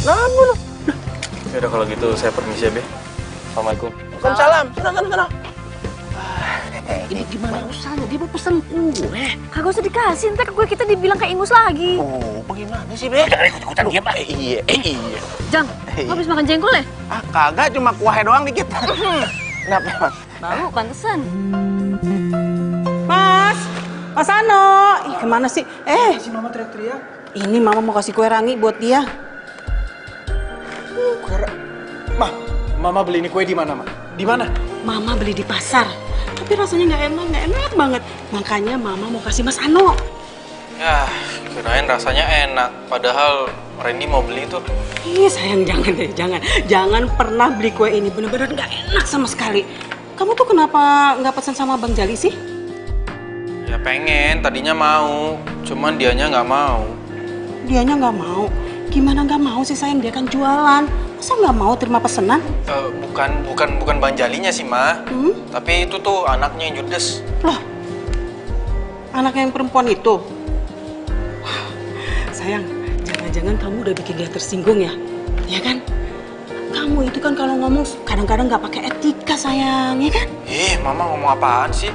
lama lu. Ya udah kalau gitu saya permisi ya, Be. Assalamualaikum. Waalaikumsalam. Sana. Ini gimana usahanya? Dia mau pesen kue. Kagak usah dikasih, ntar kue kita dibilang kayak ingus lagi. Oh, bagaimana sih, Be? Jangan ikut-ikutan diam, Pak. Iya. Jang, lo habis makan jengkol ya? Ah, kagak, cuma kuahnya doang dikit. Kenapa, Bang? Bau, pantesan. Mas Ano. Ih, kemana sih? Si Mama teriak-teriak. Ini Mama mau kasih kue rangi buat dia. Mama beli ini kue di mana, Ma? Di mana? Mama beli di pasar. Tapi rasanya nggak enak banget. Makanya Mama mau kasih Mas Ano. Ya, kirain rasanya enak. Padahal Randy mau beli itu. Ih, sayang, jangan deh, jangan. Jangan pernah beli kue ini. Bener-bener nggak enak sama sekali. Kamu tuh kenapa nggak pesan sama Bang Jali sih? Ya pengen, tadinya mau. Cuman dianya nggak mau. Dianya nggak mau. Gimana nggak mau sih, sayang? Dia kan jualan. Masa nggak mau terima pesanan? Bukan Bang Jalinya sih, Ma. Tapi itu tuh anaknya yang judes. Loh, anak yang perempuan itu? Wah, sayang, jangan-jangan kamu udah bikin dia tersinggung ya? Ya kan? Kamu itu kan kalau ngomong kadang-kadang nggak pakai etika, sayang, ya kan? Mama ngomong apaan sih?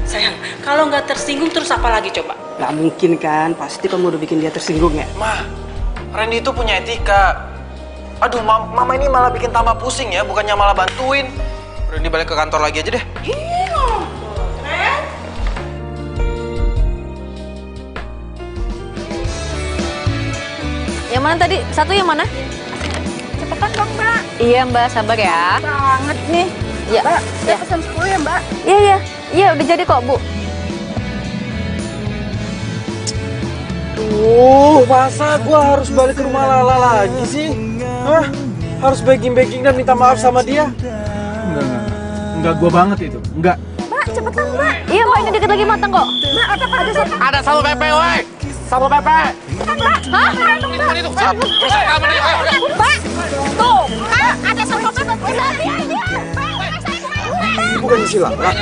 Sayang, kalau nggak tersinggung terus apa lagi coba? Nggak mungkin kan? Pasti kamu udah bikin dia tersinggung ya? Ma, Randy itu punya etika. Aduh, Mama ini malah bikin tambah pusing ya, bukannya malah bantuin. Randy balik ke kantor lagi aja deh. Yang mana tadi? Satu yang mana? Cepetan dong, Mbak. Iya, Mbak, sabar ya. Banget nih. Ya, Mbak, ya. saya pesan 10 ya, Mbak. Iya, udah jadi kok, Bu. Masa gua harus balik ke rumah Lala lagi sih? Hah? Harus begging dan minta maaf sama dia? Enggak gua banget itu. Enggak. Mbak, cepetan, Mbak. Iya, kok ini dikit lagi matang kok. Mbak, ada satu. Ada Satpol PP, woi. Satpol PP. Hah? Itu, perusahaan keamanan. Ayo, udah. Mbak, tuh, Kak, ada Satpol PP. Udah, lihat aja. Ini bukan si Lala.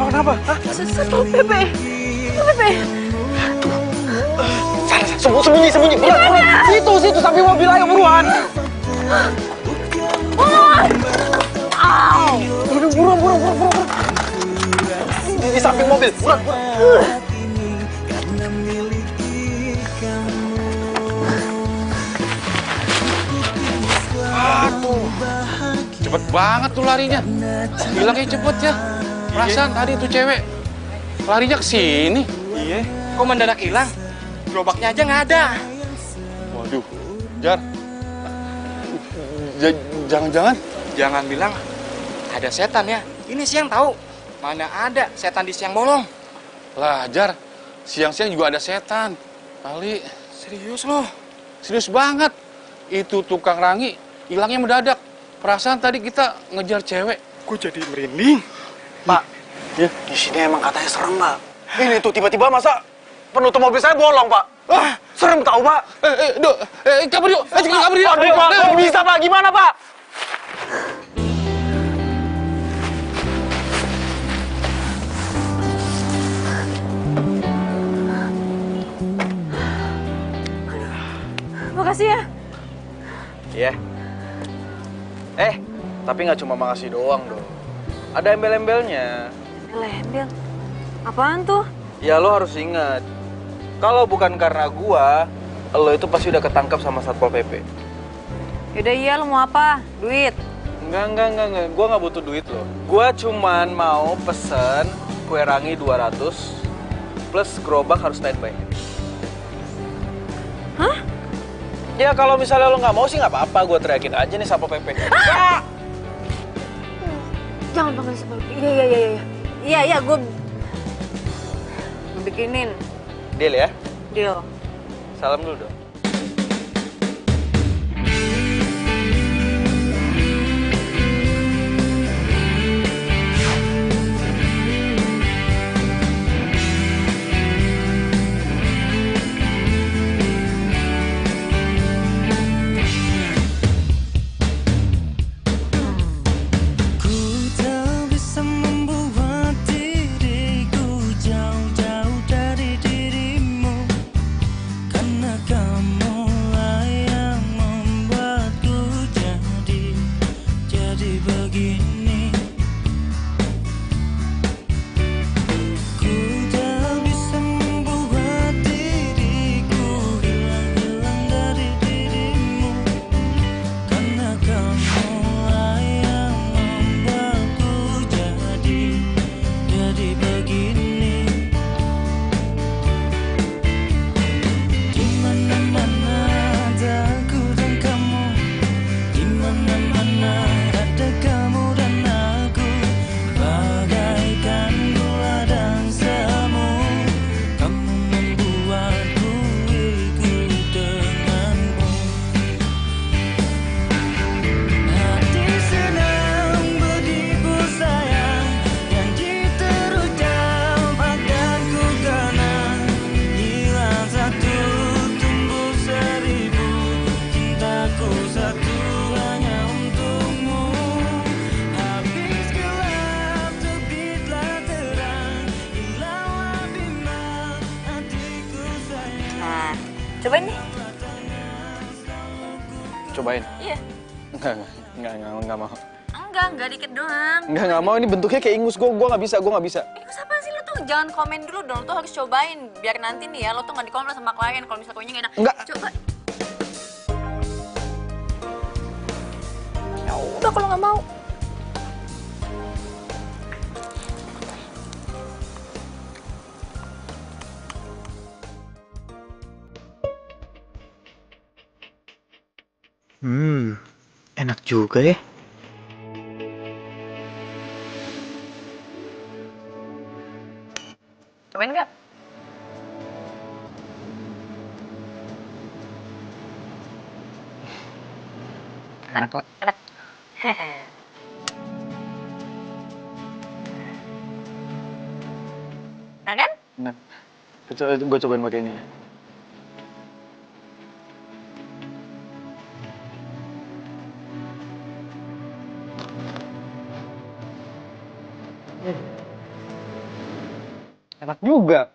Kenapa? Satpol PP. Sembunyi. Buruan. Situ, samping mobil, ayo buruan. Buruan. Di samping mobil, buruan. Aduh, cepet banget tuh larinya. Bilangnya cepet ya. Perasaan tadi tuh cewek larinya ke sini. Iya. Kok mendadak hilang? Gerobaknya aja nggak ada. Waduh, Jar. Jangan-jangan. Jangan bilang ada setan ya. Ini siang tahu. Mana ada setan di siang bolong. Lah, Jar. Siang-siang juga ada setan. Kali. Serius loh. Serius banget. Itu tukang rangi hilangnya mendadak. Perasaan tadi kita ngejar cewek. Gue jadi merinding. Pak, ya di sini emang katanya serem, Pak. Ini tuh tiba-tiba masa penutup mobil saya bolong, Pak. Ah, serem tahu, Pak. Kabur yuk. Kabur yuk. Aduh, Pak, kok bisa, Pak? Gimana, Pak? Makasih ya. Iya. Tapi nggak cuma makasih doang dong. Ada embel-embelnya. Embel-embel? Apaan tuh? Ya lo harus ingat, kalau bukan karena gua, lo itu pasti udah ketangkap sama Satpol PP. Yaudah iya, lo mau apa? Duit? Enggak. Gua nggak butuh duit lo. Gua cuman mau pesen kue rangi 200 plus gerobak harus standby. Hah? Ya kalau misalnya lo nggak mau sih nggak apa-apa, gua teriakin aja nih Satpol PP. Ah! Jangan panggil Satpol PP. Iya, gue bikinin. Deal ya? Deal. Salam dulu dong. Cobain nih. Cobain? Iya. Enggak mau. Enggak dikit doang. Enggak mau, ini bentuknya kayak ingus. Gue nggak bisa. Ingus apaan sih? Lo tuh jangan komen dulu dong, lo tuh harus cobain. Biar nanti nih ya, lo tuh nggak dikomen sama klien kalau misalnya kuenya nggak enak. Enggak. Coba. Ya udah kalau nggak mau. Enak juga ya. Cobain nggak? Enak kok. Enak. Nah kan? Enak. Gue cobain pakai ini. Enak juga.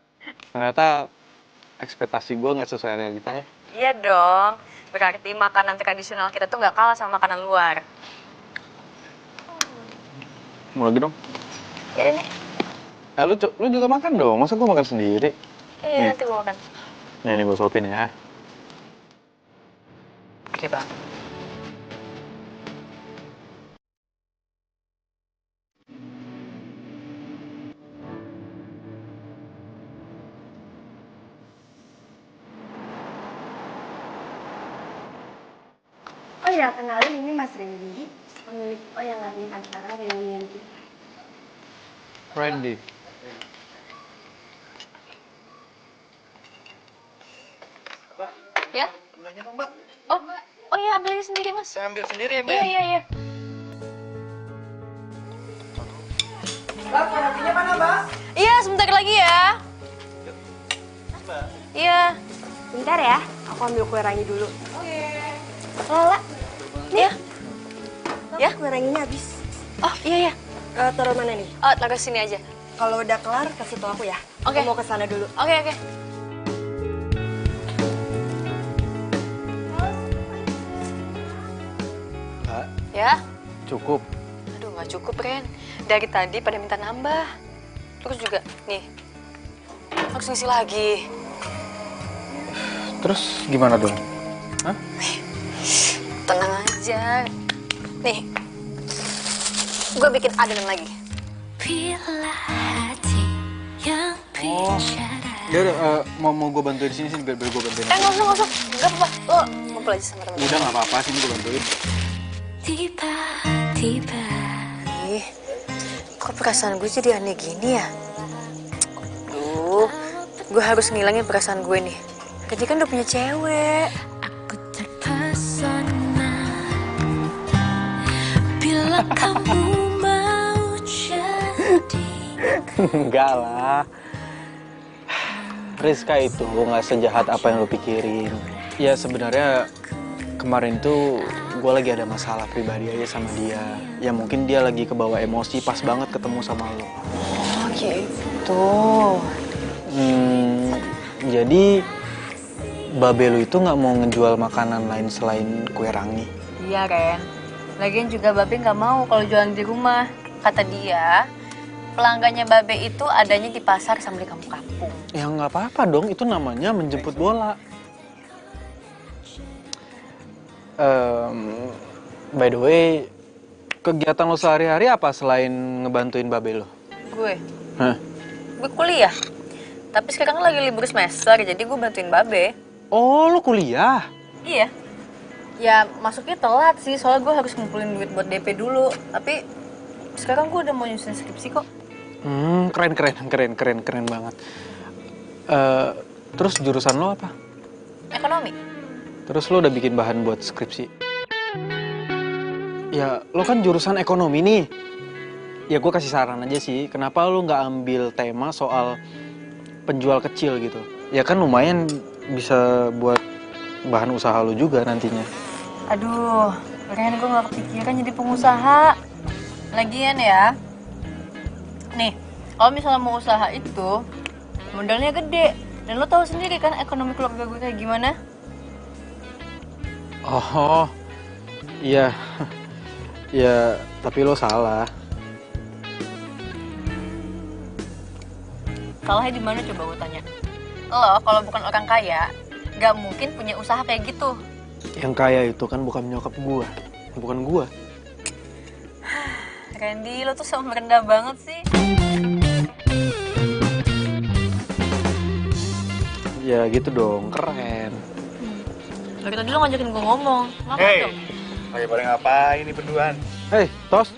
Ternyata ekspektasi gue nggak sesuai realita ya. Iya dong. Berarti makanan tradisional kita tuh nggak kalah sama makanan luar. Mau lagi dong? Ya ini. Lu juga makan dong. Masa gue makan sendiri? Iya, nanti gue makan. Nih, ini gue suapin ya. Oke, Bang. Oh ya, kenalin ini Mas Randy, pemilik yang lagi acara reunian kita. Randy. Ya? Oh iya, ambil aja sendiri, Mas. Saya ambil sendiri ya, Mbak. Iya. Mbak, kopinya mana, Mbak? Iya, sebentar lagi ya. Iya. Bentar ya, aku ambil kue rangi dulu. Oke. Lala, nih. Ya? Kue ranginya habis. Oh, iya. Taruh mana nih? Oh, taruh sini aja. Kalau udah kelar, kasih tau aku ya. Oke. Aku mau ke sana dulu. Oke. Kak, Ya? cukup. Aduh, nggak cukup, Ren. Dari tadi pada minta nambah. Terus juga, nih, harus ngisi lagi. Terus gimana dong? Hah? Tenang aja. Nih, gue bikin adegan lagi. Oh, ya udah, mau gue bantuin sini biar gue bantuin. Nggak usah. Nggak apa-apa. Lo ngumpul aja sama temen-temen. Udah nggak apa-apa, sini gue bantuin. Ih, kok perasaan gue jadi aneh gini ya? Duh, gue harus ngilangin perasaan gue nih. Jadi kan udah punya cewek. Aku terpesona bila kamu mau jadi. Enggak lah. Rizka itu nggak sejahat apa yang lo pikirin. Ya sebenarnya kemarin tuh gue lagi ada masalah pribadi aja sama dia. Ya mungkin dia lagi kebawa emosi pas banget ketemu sama lo. Oh gitu. Jadi Babe lu itu nggak mau ngejual makanan lain selain kue rangi. Iya, Ren. Lagian juga Babe nggak mau kalau jualan di rumah. Kata dia, pelanggannya Babe itu adanya di pasar sama di kampung-kampung. Ya nggak apa-apa dong, itu namanya menjemput bola. By the way, kegiatan lo sehari-hari apa selain ngebantuin Babe lo? Gue? Hah? Gue kuliah. Tapi sekarang lagi libur semester, jadi gue bantuin Babe. Oh, lo kuliah? Iya. Ya masuknya telat sih, soalnya gue harus ngumpulin duit buat DP dulu. Tapi sekarang gue udah mau nyusun skripsi kok. Keren banget. Terus jurusan lo apa? Ekonomi. Terus lo udah bikin bahan buat skripsi? Ya, lo kan jurusan ekonomi nih. Ya gue kasih saran aja sih, kenapa lo nggak ambil tema soal penjual kecil gitu? Ya kan lumayan bisa buat bahan usaha lo juga nantinya. Aduh, Ren, gue gak kepikiran jadi pengusaha. Lagian ya, nih, kalau misalnya mau usaha itu, modalnya gede. Dan lo tahu sendiri kan ekonomi keluarga gue kayak gimana? Oh, iya. Ya, tapi lo salah. Salahnya di mana coba gue tanya? Lo kalau bukan orang kaya, gak mungkin punya usaha kayak gitu. Yang kaya itu kan bukan nyokap gua, bukan gua. Randy, lo tuh sama merendah banget sih. Ya gitu dong, keren. Dari tadi lo ngajakin gue ngomong. Ngapain Hei, dong? lagi pada ngapain nih berduaan? Hei, Tos.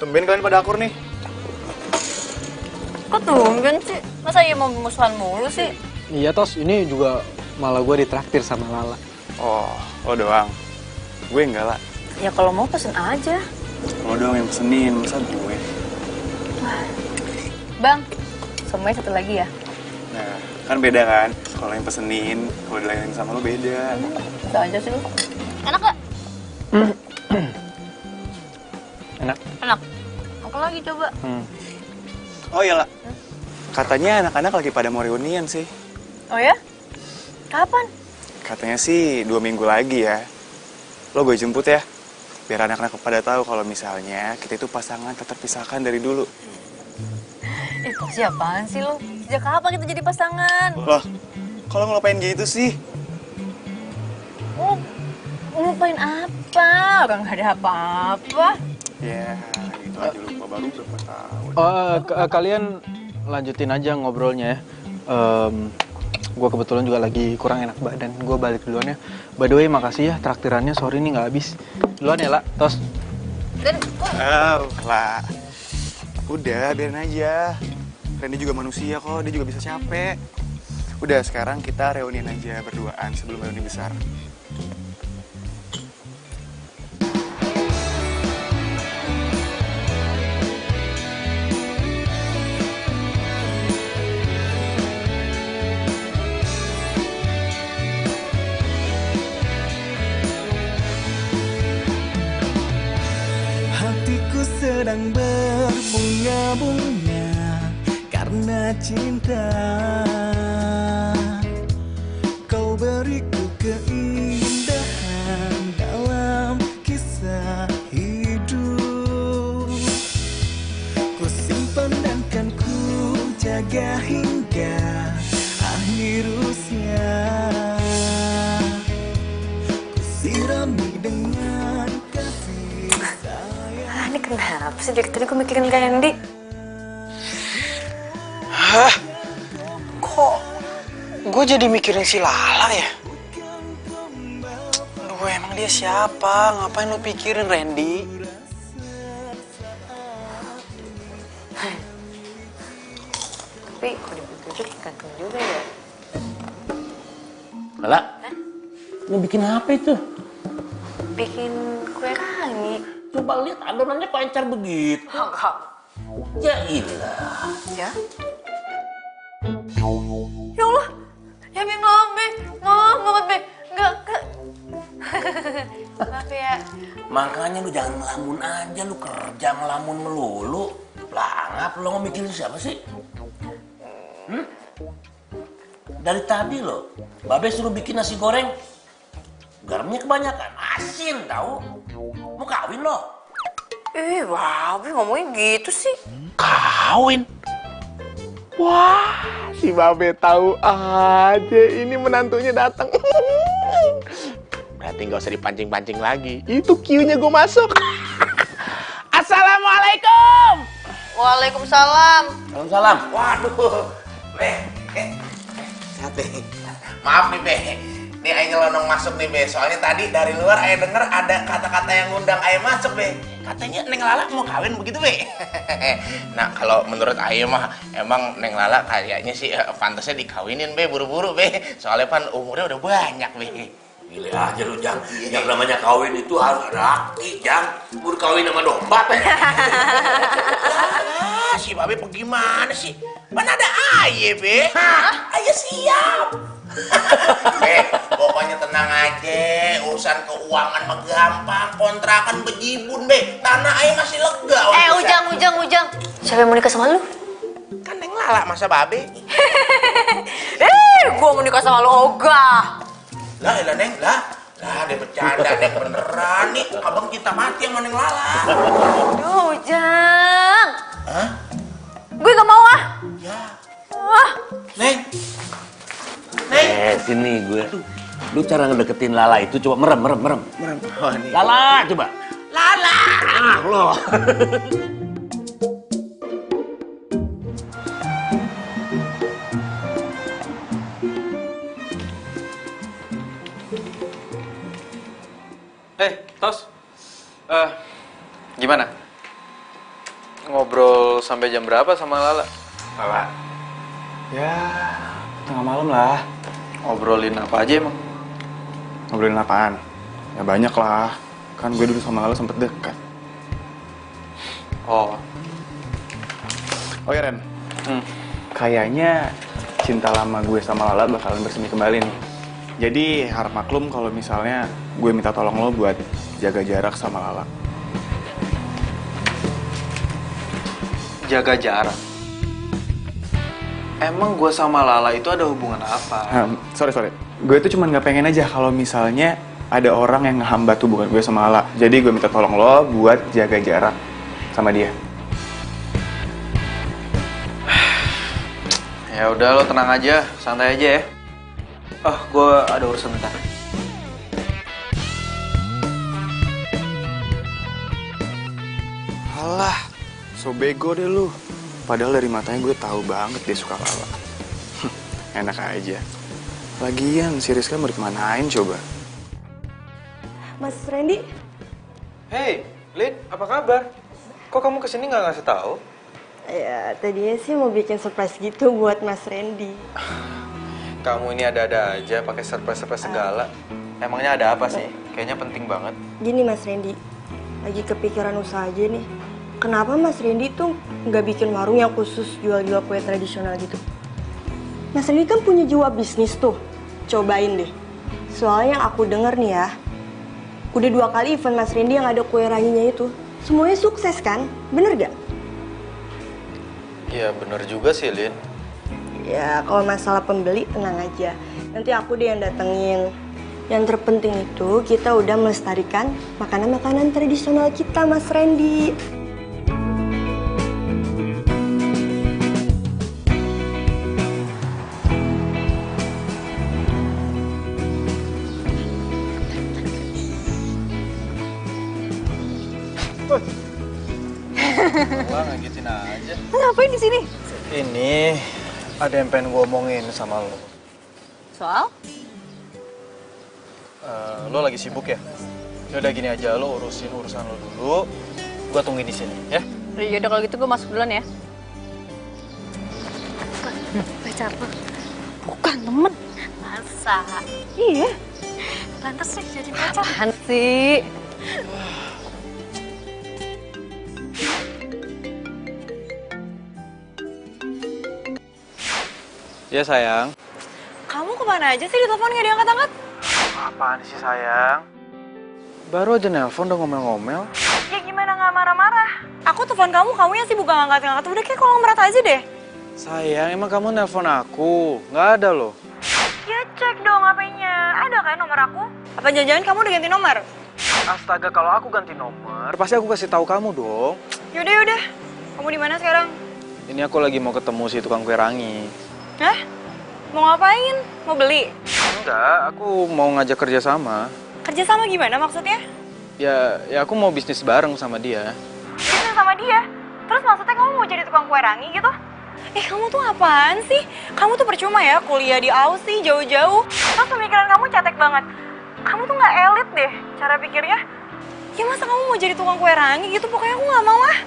Tumben kalian pada akur nih. Kok tumben sih? Masa iya mau musuhan mulu sih? Iya, Tos. Ini juga malah gua ditraktir sama Lala. Oh, lo doang. Gue enggak lah. Ya kalau mau pesen aja. Lo doang yang pesenin, masa gue? Bang, semuanya satu lagi ya? Nah, kan beda kan? Kalau yang pesenin, kalau dilayani sama lo beda. Bisa aja sih lu. Enak gak? Enak. Enak. Apa lagi coba? Oh iya lah. Katanya anak-anak lagi pada mau reunian sih. Oh ya? Kapan? Katanya sih 2 minggu lagi ya. Lo gue jemput ya. Biar anak-anak pada tahu kalau misalnya kita itu pasangan tak terpisahkan dari dulu. Itu siapaan sih lo? Sejak kapan kita jadi pasangan? Loh, kalau ngelupain gitu sih? Oh, ngelupain apa? Orang gak ada apa-apa. Ya, itu aja lupa baru berapa tahun. Kalian lanjutin aja ngobrolnya ya. gue kebetulan juga lagi kurang enak badan. Gue balik duluan ya. By the way, makasih ya traktirannya. Sorry nih nggak habis. Duluan ya, La. Tos. Dan Lah. Udah, biarin aja. Randy juga manusia kok, dia juga bisa capek. Udah, sekarang kita reunian aja berduaan sebelum reuni besar. Hatiku sedang berbunga-bunga karena cinta. Kau beriku keindahan dalam kisah hidup. Ku simpan dan kan ku jaga hingga akhir usia. Ku sirami dengan kasih sayang. ini kenapa sih dari tadi gue mikirin Kak Hendy? Hah? Kok gue jadi mikirin si Lala ya? Aduh, emang dia siapa? Ngapain lu pikirin Randy? Tapi kalau dipikir-pikir ganteng juga ya. Lala, lu bikin apa itu? Bikin kue rangi. Coba lihat adonannya kok encer begitu. Enggak. Ya ilah. Ya? Ya Allah, ya Be, maaf Be, maaf banget Be, enggak. Maaf ya. Makanya lu jangan ngelamun aja, lu kerja ngelamun melulu. Langap, lu mau mikirin siapa sih? Dari tadi lo, Babe suruh bikin nasi goreng. Garamnya kebanyakan, asin tau. Mau kawin lo? Wah, Be ngomongnya gitu sih. Kawin? Wah, si Babe tahu aja ini menantunya datang. Berarti nggak usah dipancing-pancing lagi. Itu Q-nya gue masuk. Assalamualaikum. Waalaikumsalam. Waalaikumsalam. Waduh, sehat Be. Maaf nih Be, nih Ayo nyelonong masuk nih Be. Soalnya tadi dari luar Ayo denger ada kata-kata yang ngundang Ayo masuk Be. Katanya Neng Lala mau kawin begitu Be. Nah kalau menurut Ayo mah emang Neng Lala kayaknya sih pantasnya dikawinin Be, buru-buru Be. Soalnya pan umurnya udah banyak Be. Gila aja lu, Jang. Yang namanya kawin itu harus ada laki, Jang. Buru kawin sama domba, Teh. Si Babe bagaimana sih? Mana ada Aye, Be? Aye siap. Be, pokoknya tenang aja. Urusan keuangan mah gampang. Kontrakan bejibun, Be. Tanah Aye masih lega. Ujang. Siapa yang mau nikah sama lu? Kan Neng Lala, masa Babe? Gua mau nikah sama lu ogah. Lah, Neng, lah dia bercanda, Neng beneran nih. Abang cinta mati sama Neng Lala. Duh, Ujang. Hah? Gue gak mau ah. Ya. Wah. Neng. Sini gue. Lu cara ngedeketin Lala itu coba merem. Oh, nih. Lala, coba. Lala. Lo. Tos. Gimana? Ngobrol sampai jam berapa sama Lala? Lala. Ya, tengah malam lah. Ngobrolin apa aja emang? Ngobrolin apaan? Ya banyak lah. Kan gue dulu sama Lala sempet dekat. Oh ya Ren. Kayaknya cinta lama gue sama Lala bakalan bersemi kembali nih. Jadi harap maklum kalau misalnya gue minta tolong lo buat jaga jarak sama Lala. Jaga jarak? Emang gue sama Lala itu ada hubungan apa? Sorry. Gue itu cuma nggak pengen aja kalau misalnya ada orang yang ngehambat hubungan gue sama Lala. Jadi gue minta tolong lo buat jaga jarak sama dia. Ya udah, lo tenang aja, santai aja ya. Gue ada urusan bentar. Alah, so bego deh lu. Padahal dari matanya gue tahu banget dia suka Lala. Enak aja. Lagian si Rizka mau dikemanain coba? Mas Randy, Hey, Lin, apa kabar? Kok kamu kesini nggak ngasih tahu? ya tadinya sih mau bikin surprise gitu buat Mas Randy. Kamu ini ada-ada aja pakai surprise-surprise segala. Emangnya ada apa sih? Kayaknya penting banget. Gini Mas Randy, lagi kepikiran usaha aja nih. Kenapa Mas Randy tuh nggak bikin warung yang khusus jual-jual kue tradisional gitu? Mas Randy kan punya jiwa bisnis tuh. Cobain deh. Soalnya yang aku denger nih ya, udah 2 kali event Mas Randy yang ada kue ranginya itu. Semuanya sukses kan? Bener gak? Ya bener juga sih, Lin. Ya kalau masalah pembeli tenang aja. Nanti aku deh yang datengin. Yang terpenting itu kita udah melestarikan makanan-makanan tradisional kita, Mas Randy. Wah, ngagetin aja. Ngapain di sini? Ini ada yang pengen gue omongin sama lo. Soal? Lo lagi sibuk ya? Yaudah gini aja, lo urusin urusan lo dulu. Gue tungguin di sini, ya? Yaudah kalau gitu gue masuk duluan ya. Pacar lo? Bukan temen. Masa? Iya. Lantas sih jadi pacar? Apaan sih? Ya sayang. Kamu kemana aja sih di telepon nggak diangkat-angkat? Apaan sih sayang? Baru aja nelpon udah ngomel-ngomel. Ya gimana nggak marah-marah? Aku telepon kamu yang sibuk gak ngangkat-ngangkat. Udah kayak kolong merata aja deh. Sayang, emang kamu nelpon aku? Nggak ada loh. Ya cek dong HP-nya. Ada kan nomor aku? Apa jangan-jangan kamu udah ganti nomor? Astaga, kalau aku ganti nomor, pasti aku kasih tahu kamu dong. Yaudah. Kamu di mana sekarang? Ini aku lagi mau ketemu si tukang kue rangi. Hah? Mau ngapain? Mau beli? Enggak, aku mau ngajak kerja sama. Kerja sama gimana maksudnya? Ya aku mau bisnis bareng sama dia. Bisnis sama dia? Terus maksudnya kamu mau jadi tukang kue rangi gitu? Kamu tuh apaan sih? Kamu tuh percuma ya kuliah di Aussie jauh-jauh. Terus pemikiran kamu cetek banget. Kamu tuh nggak elit deh cara pikirnya. Ya masa kamu mau jadi tukang kue rangi gitu? Pokoknya aku nggak mau ah.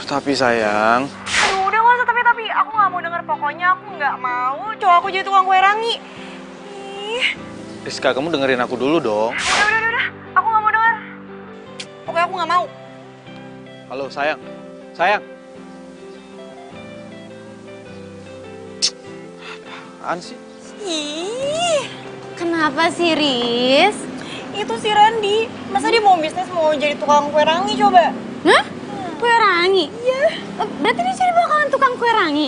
Tapi sayang. Aduh udah nggak usah tapi. Aku nggak mau denger. Pokoknya aku nggak mau cowok aku jadi tukang kue rangi. Ih. Rizka, kamu dengerin aku dulu dong. Udah. Aku nggak mau denger. Pokoknya aku nggak mau. Halo sayang. Sayang. Apaan sih? Ih. Kenapa sih, Riz? Itu si Randy. Masa dia mau bisnis mau jadi tukang kue rangi coba? Hah? Kue rangi? Iya. Berarti dia jadi bakalan tukang kue rangi?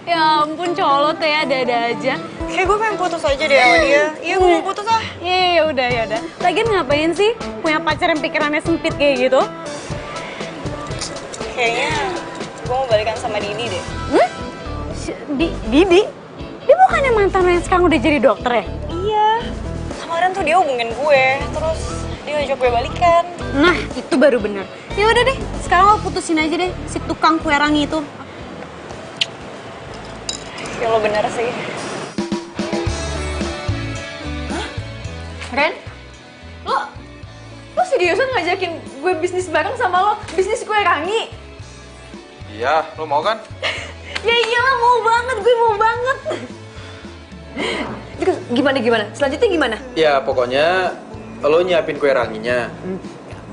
Ya ampun, colo tuh ya, ada-ada aja. Kayak gue pengen putus aja deh sama dia. Iya, gue mau putus ah. Iya, udah. Lagian ngapain sih punya pacar yang pikirannya sempit kayak gitu? Kayaknya gue mau balikan sama Didi deh. Didi? Dia bukannya mantan lo yang sekarang udah jadi dokter ya? Iya. Kemarin tuh dia hubungin gue, terus dia ngajak gue balikan. Nah, itu baru bener. Ya udah deh, sekarang lo putusin aja deh si tukang kue rangi itu. Ya lo bener sih. Hah? Ren? Lo seriusan ngajakin gue bisnis bareng sama lo? Bisnis kue rangi? Iya, lo mau kan? Ya iyalah, mau banget, gue mau banget. Gimana? Selanjutnya gimana? Ya pokoknya lo nyiapin kue ranginya.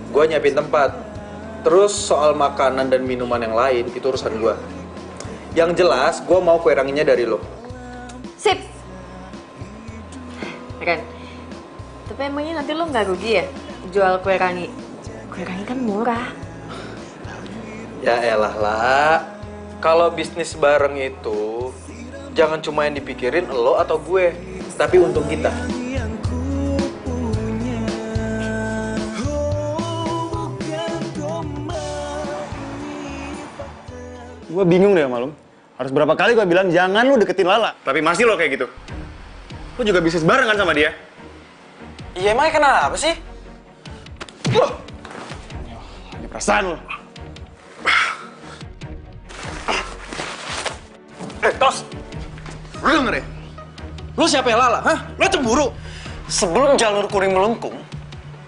Gue nyiapin tempat. Terus soal makanan dan minuman yang lain, itu urusan gue. Yang jelas, gue mau kue ranginya dari lo. Sip. Ren, tapi emangnya nanti lo nggak rugi ya jual kue rangi? Kue rangi kan murah. Ya elah lah. Kalau bisnis bareng itu, jangan cuma yang dipikirin lo atau gue, tapi untung kita. Gue bingung deh sama lu. Harus berapa kali gue bilang jangan lu deketin Lala. Tapi masih lo kayak gitu. Lu juga bisnis bareng kan sama dia? Iya emangnya kenapa sih? Ini perasaan lo. Tos! Lu denger ya? Lu siapa ya Lala? Hah? Lu cemburu? Sebelum jalur kuring melengkung,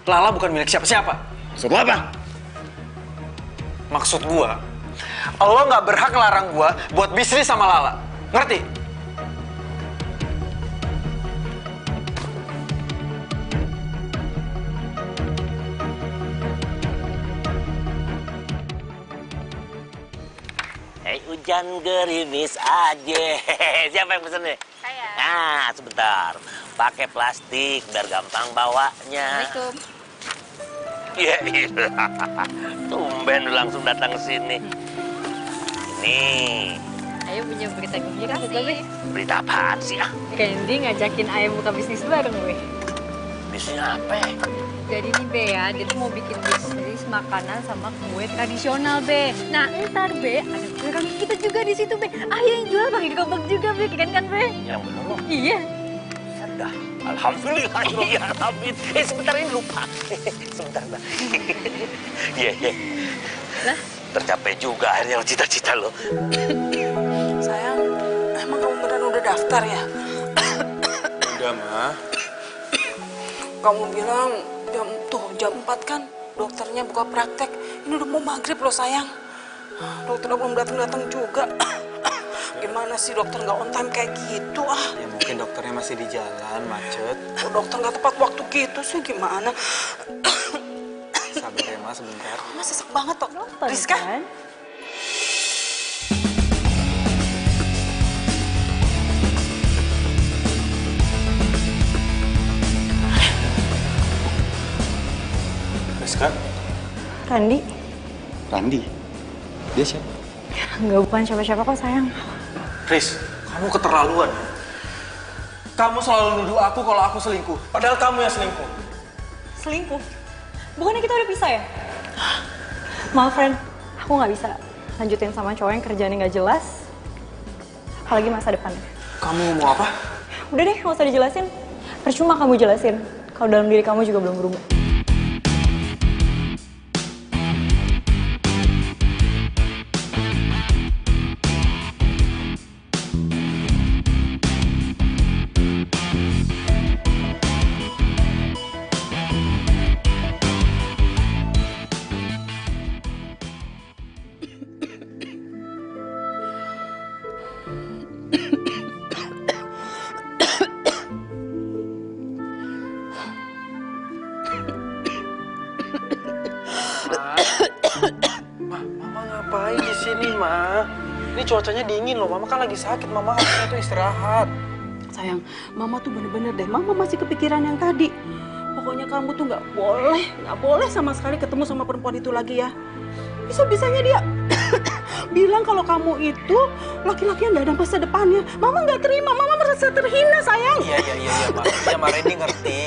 Lala bukan milik siapa-siapa. Maksud lo apa? Maksud gua, lo nggak berhak ngelarang gua buat bisnis sama Lala. Ngerti? Hujan gerimis aja. Siapa yang pesen nih? Saya. Nah, sebentar. Pakai plastik biar gampang bawanya. Assalamualaikum. Iya, iya. Tumben lu langsung datang ke sini. Nih. Ayo punya berita gembira buat Babe. Berita apaan sih ah? Candy ngajakin Ayah buka bisnis bareng gue. Bisnis apa ya? Jadi nih Be ya, dia tuh mau bikin bisnis makanan sama kue tradisional Be. Nah ntar Be, ada kue rangi kita juga di situ Be. Ayo yang jual pakai gerobak juga Be, keren kan Be? Yang bener loh. Iya. Sudah. Alhamdulillah ya Rabbi. Sebentar ini lupa. Sebentar. Iya, iya. Lah? Tercapai juga akhirnya cita-cita lo. Sayang, emang kamu beneran udah daftar ya? Udah, Ma. Kamu bilang jam 4 kan dokternya buka praktek. Ini udah mau maghrib loh sayang. Dokternya belum datang juga. Gimana sih dokter nggak on time kayak gitu ah? Ya mungkin dokternya masih di jalan, macet. Oh, dokter nggak tepat waktu gitu sih gimana? Sabar ya, Ma, sebentar. Mas sesek banget kok. Rizka? Kan? Rizka? Randi? Randi? Dia siapa? Nggak, bukan siapa-siapa kok sayang. Riz, kamu keterlaluan. Kamu selalu nuduh aku kalau aku selingkuh. Padahal kamu yang selingkuh. Selingkuh? Bukannya kita udah pisah ya? Maaf, friend. Aku nggak bisa lanjutin sama cowok yang kerjaannya nggak jelas. Apalagi masa depannya. Kamu mau apa? Udah deh, nggak usah dijelasin. Percuma kamu jelasin. Kalau dalam diri kamu juga belum berubah. Mama ngapain di sini, Ma? Ini cuacanya dingin loh. Mama kan lagi sakit. Mama harusnya tuh istirahat. Sayang, Mama tuh bener-bener deh. Mama masih kepikiran yang tadi. Pokoknya kamu tuh nggak boleh sama sekali ketemu sama perempuan itu lagi ya. Bisa-bisanya dia bilang kalau kamu itu laki-laki yang nggak ada masa depannya. Mama nggak terima. Mama merasa terhina, sayang. Iya, Ma. Iya, Ma, Randy ngerti.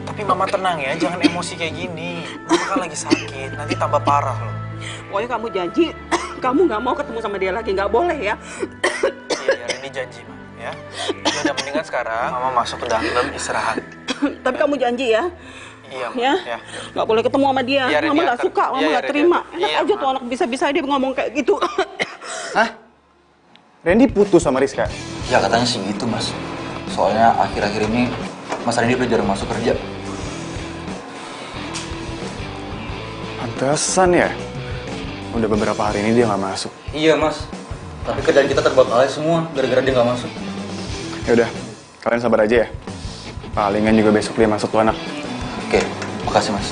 Tapi Mama tenang ya, jangan emosi kayak gini. Mama kan lagi sakit, nanti tambah parah loh. Pokoknya kamu janji, kamu nggak mau ketemu sama dia lagi, nggak boleh ya. Iya, Randy janji, Ma. Ya. Udah mendingan sekarang Mama masuk ke dalam istirahat. Tapi kamu janji ya. Iya, Ma. Ya, nggak boleh ketemu sama dia. Iya, Mama nggak suka, Mama nggak terima. Enak aja tuh anak bisa-bisa dia ngomong kayak gitu. Hah? Randy putus sama Rizka? Ya katanya sih gitu, Mas. Soalnya akhir-akhir ini Mas Randy udah jarang masuk kerja. Pantesan ya? Udah beberapa hari ini dia nggak masuk. Iya, Mas. Tapi kerjaan kita terbengkalai semua gara-gara dia nggak masuk. Ya udah, kalian sabar aja ya. Palingan juga besok dia masuk tuh anak. Oke, makasih, Mas.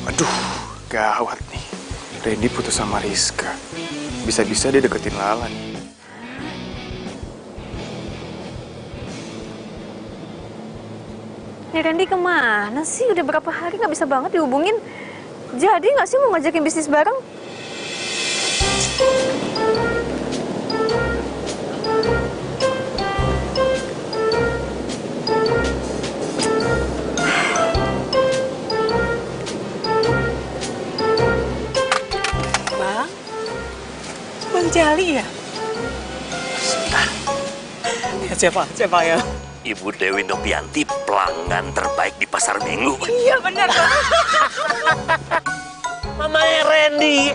Aduh, gawat nih. Randy putus sama Rizka. Bisa-bisa dia deketin Lala nih. Nih Randy kemana sih? Udah berapa hari nggak bisa banget dihubungin. Jadi nggak sih mau ngajakin bisnis bareng? Bang Jali ya? Siapa ya? Ibu Dewi Nopianti, pelanggan terbaik di pasar minggu. Iya benar. Mamanya Randy.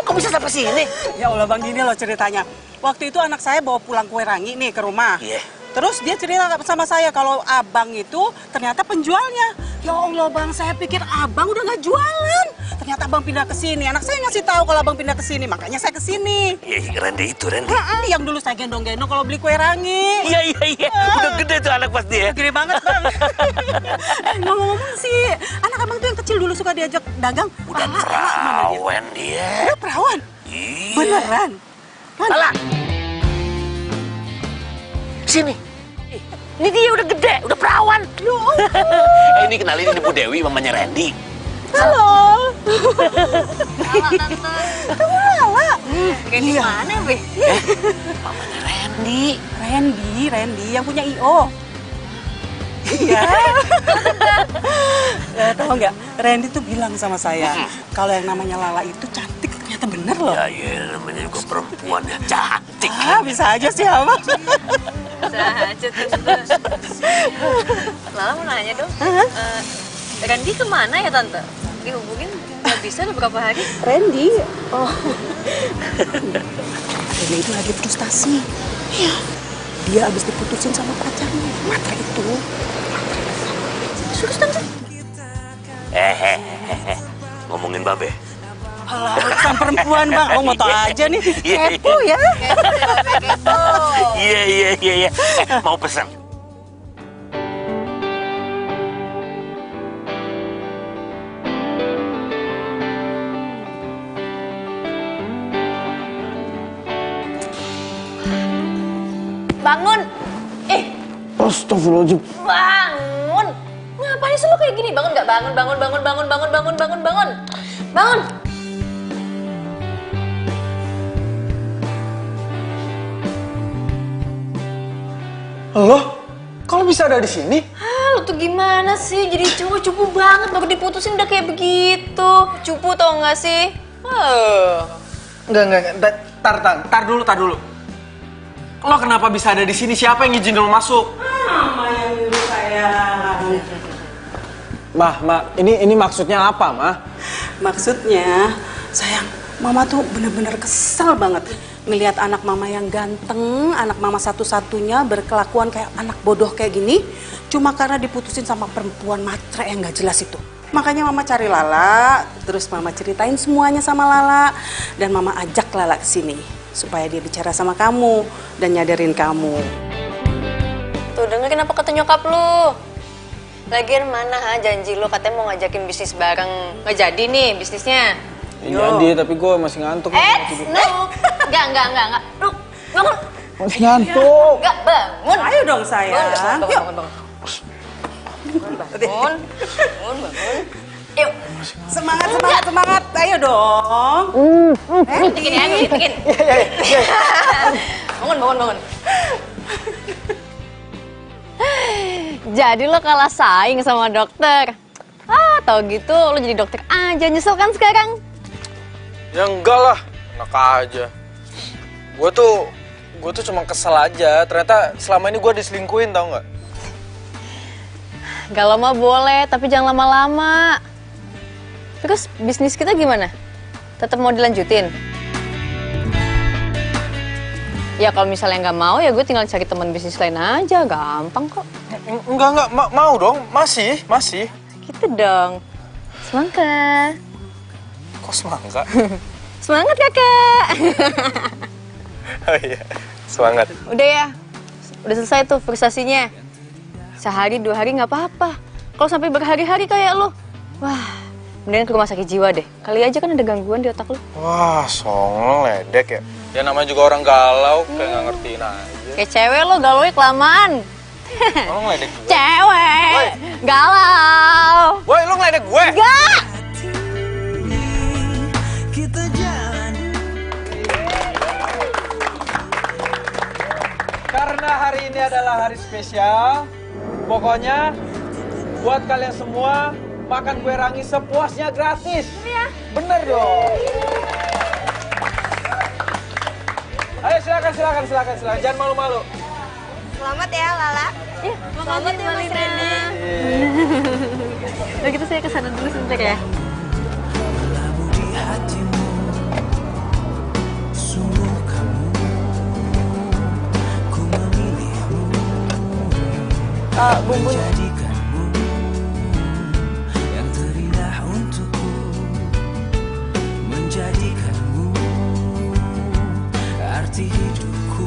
Kok bisa sampai sini? Ya Allah Bang, gini loh ceritanya. Waktu itu anak saya bawa pulang kue rangi nih ke rumah. Iya. Terus dia cerita sama saya kalau abang itu ternyata penjualnya. Ya Allah Bang, saya pikir abang udah nggak jualan. Ternyata abang pindah ke sini. Anak saya ngasih tahu kalau abang pindah ke sini, makanya saya ke sini. Iya, Randy itu, Randy. Yang dulu saya gendong-gendong kalau beli kue rangi. Iya. Udah gede tuh anak pasti ya. Gede banget Bang. Ngomong-ngomong sih, anak abang tuh yang kecil dulu suka diajak dagang. Udah perawan dia. Udah perawan? Iya. Beneran? Lala. Sini. Ini dia udah gede, udah perawan. Ini kenalin ini Bu Dewi, mamanya Randy. Halo. Lala, Tante. Kamu Lala? Randy mana, Be? Mamanya Randy. Randy yang punya IO. Iya. Tahu nggak? Randy tuh bilang sama saya kalau yang namanya Lala itu cantik, ternyata bener loh. Ya, namanya juga perempuan ya, cantik. Bisa aja sih Abang. Bisa aja, Tante. Lala mau nanya dong. Randy kemana ya, Tante? Dihubungin nggak bisa udah berapa hari? Randy? Oh. Randy itu lagi frustasi. Iya. Dia habis diputusin sama pacarnya. Matra itu. Serius, Tante? Ngomongin Babe. Alah, urusan perempuan Bang. Oh, mau tau aja nih. Kepo ya. Kepo. Iya. Mau pesan. Bangun! Astagfirullahaladzim. Bangun! Ngapain sih lo kayak gini? Bangun nggak? Bangun! Bangun! Loh, kalau bisa ada di sini? Lo tuh gimana sih? Jadi cowok cupu banget, baru diputusin udah kayak begitu. Cupu tau nggak sih? Enggak. Tar dulu. Lo kenapa bisa ada di sini? Siapa yang izin lo masuk? Mama yang nyuruh sayang. Ma, ini maksudnya apa, Ma? Maksudnya, sayang, Mama tuh bener-bener kesel banget ngelihat anak Mama yang ganteng, anak Mama satu-satunya berkelakuan kayak anak bodoh kayak gini, cuma karena diputusin sama perempuan matre yang gak jelas itu. Makanya Mama cari Lala, terus Mama ceritain semuanya sama Lala, dan Mama ajak Lala ke sini supaya dia bicara sama kamu dan nyadarin kamu. Tuh dengerin apa kata nyokap lu. Lagian mana janji lu katanya mau ngajakin bisnis bareng. Nggak jadi nih bisnisnya. Jadi, tapi gue masih ngantuk. No. Enggak. Lu bangun. Masih ngantuk. Enggak, bangun. Ayo dong sayang. Bangun. Yuk. Semangat. Ayo dong. Bikin. Bangun. Jadi lo kalah saing sama dokter. Tau gitu lo jadi dokter aja, nyesel kan sekarang? Ya enggak lah, enak aja. Gue tuh cuma kesel aja. Ternyata selama ini gue diselingkuhin, tau nggak? Galau mah boleh, tapi jangan lama-lama. Terus bisnis kita gimana? Tetap mau dilanjutin? Ya kalau misalnya nggak mau, ya gue tinggal cari teman bisnis lain aja, gampang kok. Enggak, mau dong, masih. Gitu dong. Semangka. Kok semangka? Semangat kakak. Oh iya, semangat. Udah ya, udah selesai tuh frustasinya. Sehari 2 hari nggak apa-apa. Kalau sampai berhari-hari kayak lo, wah, mendingan ke rumah sakit jiwa deh. Kali aja kan ada gangguan di otak lo. Wah, songong ledek ya. Ya namanya juga orang galau, kayak nggak ngertiin aja. Kayak cewek lo galaunya kelamaan. Lo ngeledek gue? Cewek, galau. Woi, lo ngeledek gue? Enggak. Karena hari ini adalah hari spesial, pokoknya buat kalian semua makan kue rangi sepuasnya gratis. Iya. Bener dong. Ayo silakan, jangan malu-malu. Selamat ya Lala. Iya, selamat ya Mas Randy. Udah gitu saya kesana dulu sebentar ya. bumbunya. Yang terindah untukku, menjadikanmu arti hidupku.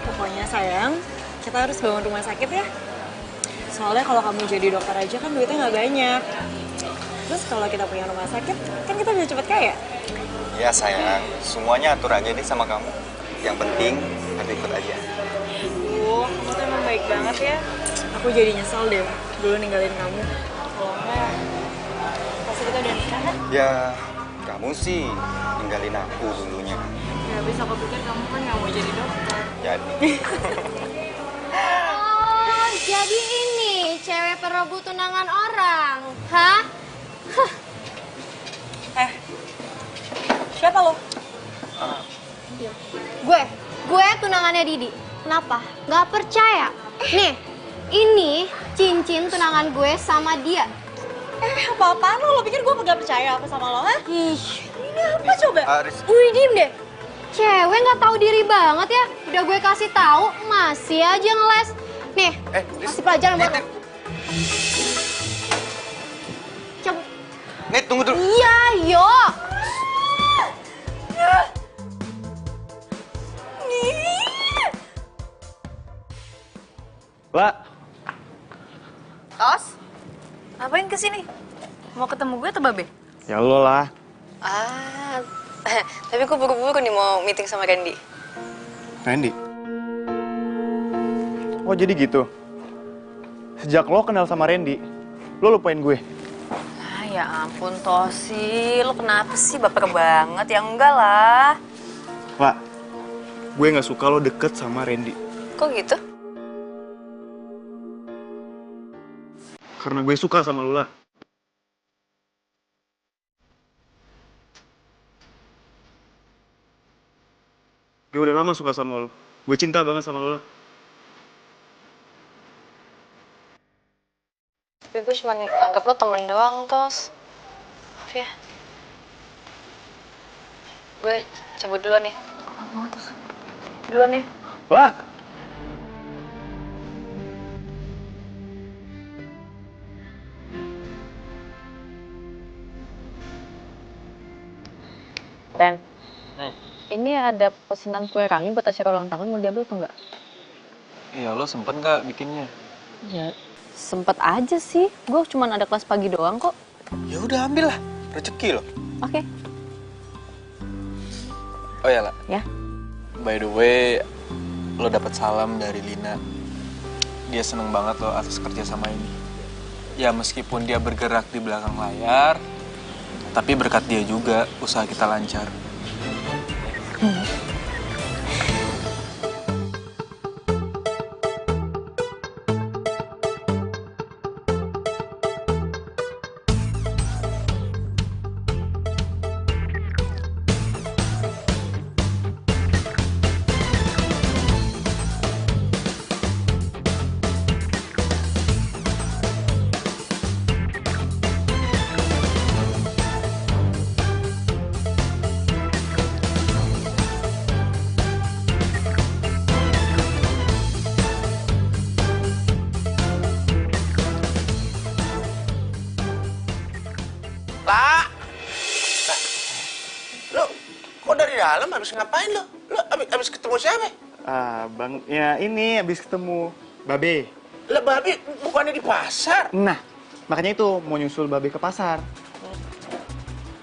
Pokoknya sayang, kita harus bangun rumah sakit ya. Soalnya kalau kamu jadi dokter aja kan duitnya nggak banyak. Terus kalau kita punya rumah sakit, kan kita bisa cepet kaya. Ya sayang, semuanya atur aja deh sama kamu. Yang penting aku ikut aja. Kamu tuh emang baik banget ya. Aku jadi nyesel deh dulu ninggalin kamu. Kalau enggak, pasti kita udah nikah kan? Ya, kamu sih ninggalin aku dulunya. Ya habis aku pikir kamu kan nggak mau jadi dokter. Jadi. Oh, jadi ini cewek perebut tunangan orang, hah? Siapa lo? Gue tunangannya Didi. Kenapa? Gak percaya? Nih, ini cincin tunangan gue sama dia. Apa-apaan lo? Lo pikir gue gak percaya apa sama lo, ha? Ih, ini apa coba? Wih, diem deh. Cewek nggak tahu diri banget ya. Udah gue kasih tahu, masih aja ngeles. Nih, kasih pelajaran buat lo. Coba. Nih, tunggu dulu. Iya, yo. Lah. Tos, ngapain kesini? Mau ketemu gue atau Babe? Ya lo lah. Tapi gue buru-buru nih mau meeting sama Randy. Randy? Oh jadi gitu? Sejak lo kenal sama Randy, lo lupain gue? Ya ampun Tosi, lo kenapa sih baper banget? Ya enggak lah. Pak, gue gak suka lo deket sama Randy. Kok gitu? Karena gue suka sama lo lah. Gue udah lama suka sama lo. Gue cinta banget sama lo. Tapi gue cuma anggap lo temen doang, Tos. Maaf ya. Gue cabut duluan nih. Duluan ya. Wah! Dan ini ada pesanan kue rangi buat acara ulang tahun, mau diambil atau enggak? Iya, lo sempet nggak bikinnya? Ya, sempet aja sih. Gue cuma ada kelas pagi doang kok. Ya udah ambil lah, rezeki lo. Oke. Oh ya, lah. Ya. By the way, lo dapet salam dari Lina. Dia seneng banget lo atas kerja sama ini. Ya meskipun dia bergerak di belakang layar, tapi berkat dia juga usaha kita lancar. Lah, lo kok dari dalam habis ngapain lo? Lo habis ketemu siapa? Bang, ya ini habis ketemu Babe. Lah Babe bukannya di pasar? Nah, makanya itu mau nyusul Babe ke pasar.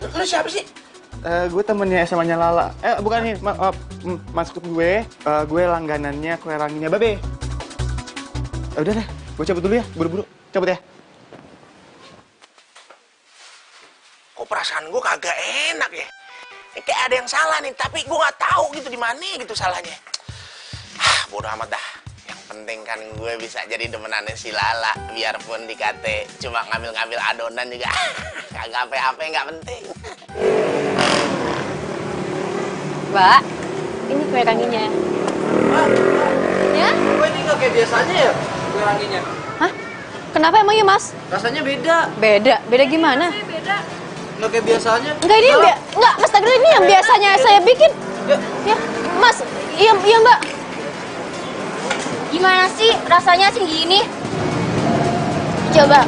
Lo siapa sih? Gue temennya SMA-nya Lala. Bukan nih, maksud gue langganannya kue ranginya Babe. Udah deh, gue cabut dulu ya, buru-buru. Cabut ya. Kok perasaan gue kagak enak ya? Kayak ada yang salah nih, tapi gue nggak tahu gitu di mana gitu salahnya. Bodo amat dah. Yang penting kan gue bisa jadi demenannya si Lala, biarpun dikate cuma ngambil-ngambil adonan juga. Kagak apa-apa, nggak penting. Mbak, ini kue ranginya. Ya? Kok ini nggak kayak biasanya ya kue ranginya? Hah? Kenapa emangnya, Mas? Rasanya beda. Beda? Beda gimana? Beda. Nggak kayak biasanya. Enggak, ini yang enggak, Mas Tagir, ini yang biasanya saya bikin. Ya, Mas. Iya, Mbak. Gimana sih rasanya asin gini? Coba.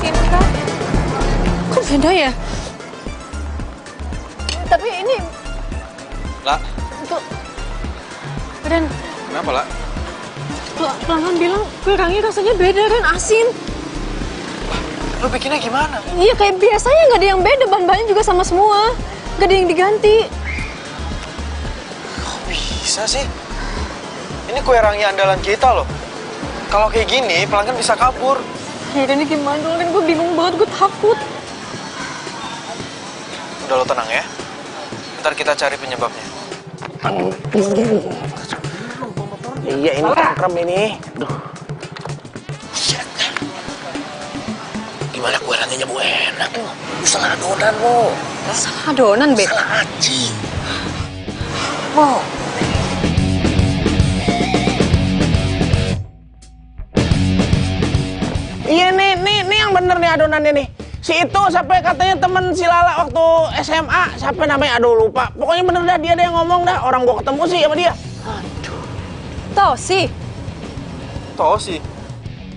Cinta? Kok beda ya? Tapi ini Lah, tuh Ren, kenapa lah? pelanggan bilang kue rangi rasanya beda Ren, asin. Lo bikinnya gimana? Iya kayak biasanya nggak ada yang beda, bahan-bahannya juga sama semua, nggak ada yang diganti. Kok bisa sih? Ini kue rangi andalan kita loh. Kalau kayak gini, pelanggan bisa kabur. Ya ini gimana dong, Ren? Gue bingung banget, gue takut. Udah lo tenang ya. Ntar kita cari penyebabnya. Iya ini cangkrem ini. Duh. Gimana kue ranginya Bu enak loh. Lu salah adonan lo. Salah adonan, Be? Salah aci. Wow. Iya nih yang bener nih adonannya nih. Si itu sampai katanya temen si Lala waktu SMA, siapa namanya? Aduh lupa. Pokoknya bener dah dia yang ngomong dah. Orang gua ketemu sih sama dia. Tosi. Tosi?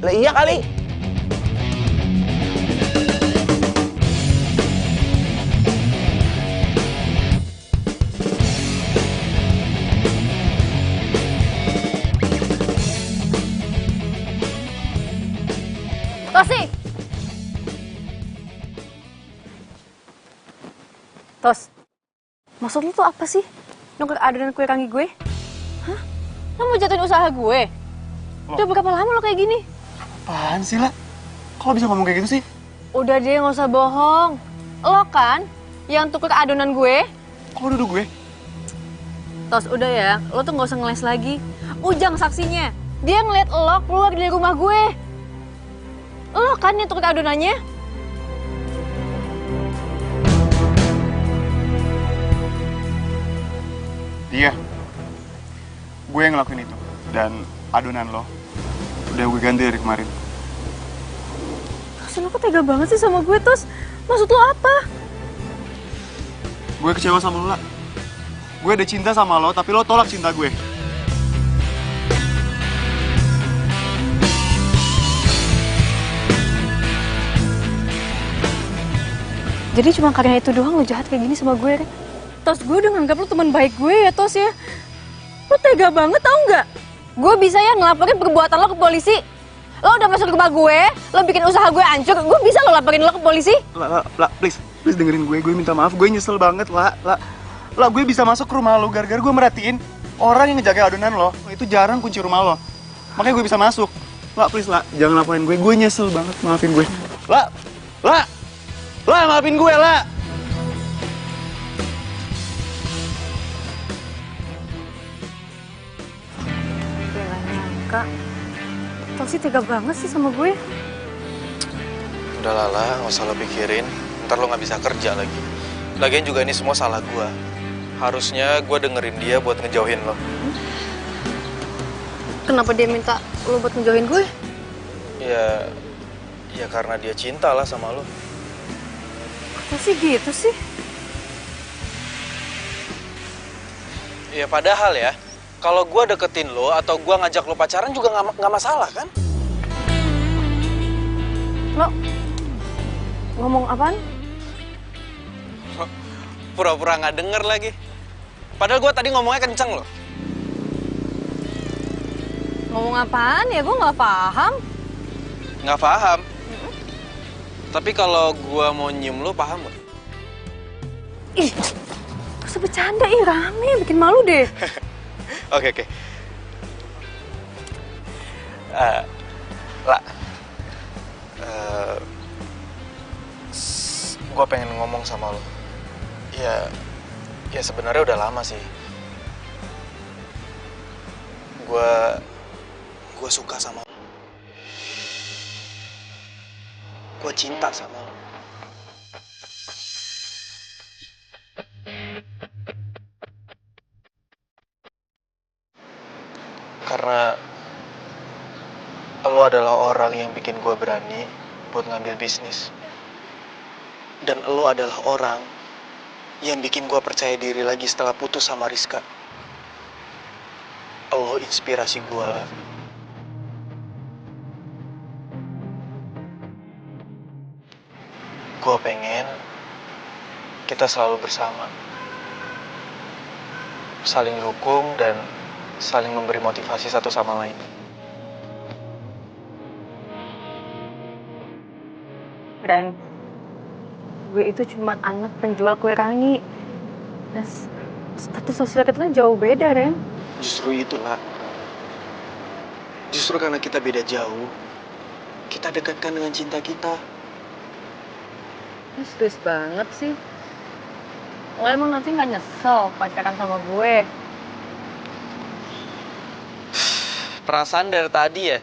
Lah iya kali. Tosi. Tos, maksud lu tuh apa sih? Nuker adonan kue rangi gue? Hah? Lo mau jatuhin usaha gue? Udah berapa lama lo kayak gini? Apaan sih, lah? Kok lo bisa ngomong kayak gitu sih? Udah deh, nggak usah bohong. Lo kan yang tuker adonan gue? Kok lo duduk gue? Tos, udah ya. Lo tuh nggak usah ngeles lagi. Ujang saksinya. Dia ngeliat lo keluar dari rumah gue. Lo kan yang tuker adonannya? Iya. Gue yang ngelakuin itu. Dan adonan lo udah gue ganti dari kemarin. Tos, lo kok tega banget sih sama gue, Tos? Maksud lo apa? Gue kecewa sama lo, lah. Gue udah cinta sama lo, tapi lo tolak cinta gue. Jadi cuma karena itu doang lo jahat kayak gini sama gue, Ren? Tos, gue udah nganggap lo teman baik gue ya, Tos ya. Lo tega banget tau nggak? Gue bisa ya ngelaporin perbuatan lo ke polisi. Lo udah masuk ke rumah gue, lo bikin usaha gue hancur, gue bisa lo laporin lo ke polisi. Lah, please dengerin gue minta maaf, gue nyesel banget, lah, gue bisa masuk ke rumah lo gara-gara gue merhatiin orang yang ngejaga adonan lo, itu jarang kunci rumah lo. Makanya gue bisa masuk. Lah, please, lah, jangan laporin gue nyesel banget, maafin gue. Lah, maafin gue, lah. Gue gak nyangka. Tosi tega banget sih sama gue. Udah Lala, nggak usah lo pikirin. Ntar lo nggak bisa kerja lagi. Lagian juga ini semua salah gue. Harusnya gue dengerin dia buat ngejauhin lo. Kenapa dia minta lo buat ngejauhin gue? Ya karena dia cinta lah sama lo. Kok sih gitu sih? Ya padahal ya, kalau gue deketin lo atau gue ngajak lo pacaran juga nggak masalah kan? Lo ngomong apaan? Pura-pura nggak denger lagi. Padahal gue tadi ngomongnya kenceng loh. Ngomong apaan ya? Gue nggak paham. Nggak paham? Tapi kalau gue mau nyium lo, paham gak? Ih, gak usah bercanda, rame, bikin malu deh. Oke. Lah, gue pengen ngomong sama lo. Ya sebenarnya udah lama sih. Gue suka sama lo. Gue cinta sama lo. Karena lo adalah orang yang bikin gue berani buat ngambil bisnis. Dan lo adalah orang yang bikin gue percaya diri lagi setelah putus sama Rizka. Lo inspirasi gue. Gue pengen kita selalu bersama. Saling dukung dan saling memberi motivasi satu sama lain. Dan gue itu cuma anak penjual kue rangi. Dan status sosial kita jauh beda, Ren. Justru itulah. Justru karena kita beda jauh, kita dekatkan dengan cinta kita. Lu serius banget sih. Lo emang nanti gak nyesel pacaran sama gue? Perasaan dari tadi ya,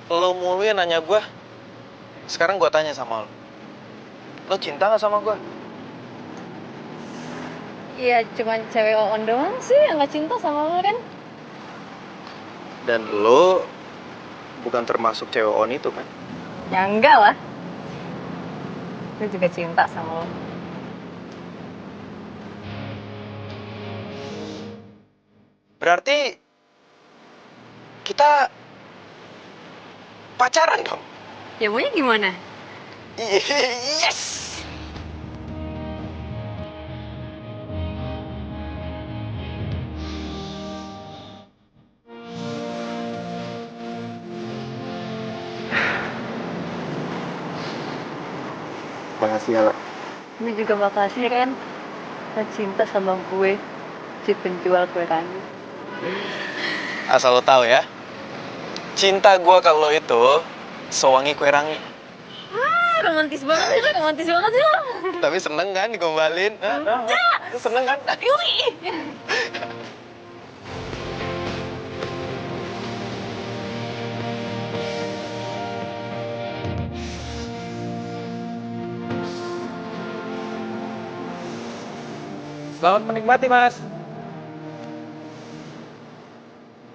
lo mulu yang nanya gue. Sekarang gue tanya sama lo. Lo cinta gak sama gue? Iya, cuma cewek on doang sih yang gak cinta sama lo, Ren. Dan lo bukan termasuk cewek on itu kan? Ya enggak lah. Gue juga cinta sama lo. Berarti kita pacaran dong? Ya maunya gimana? Yes! Makasih ya, Gue juga makasih, Ren. Lo cinta sama gue, si penjual kue rangi. Asal lo tahu ya, cinta gue kalau itu sewangi kue rangi. Romantis banget sih, romantis banget sih lo. Tapi seneng kan digombalin? Seneng kan? Yui! Selamat menikmati, Mas.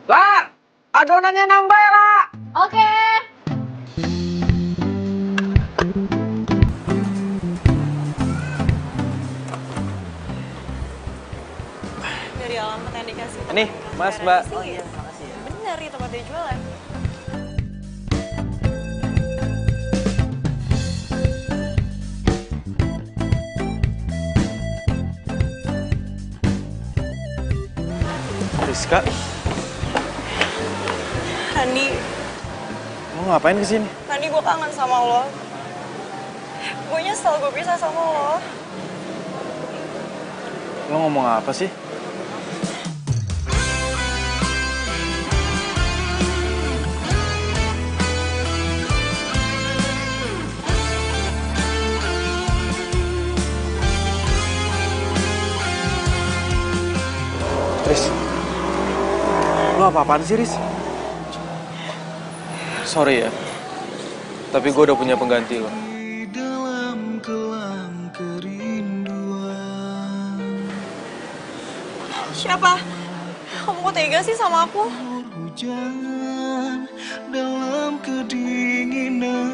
Lah, adonannya nambah ya, lah. Oke. Dari alamat yang dikasih. Nih, Mas, Mbak. Oh iya, makasih ya. Bener, di tempat dia jualan. Rizka, Randi, lo ngapain kesini? Randi gue kangen sama lo. Gue nyesel gue pisah sama lo. Lo ngomong apa sih? Riz, lo apa-apaan sih, Riz? Sorry ya, tapi gue udah punya pengganti lo. Dalam kelam kerinduan. Siapa? Kamu kok tega sih sama aku? Hujan dalam kedinginan.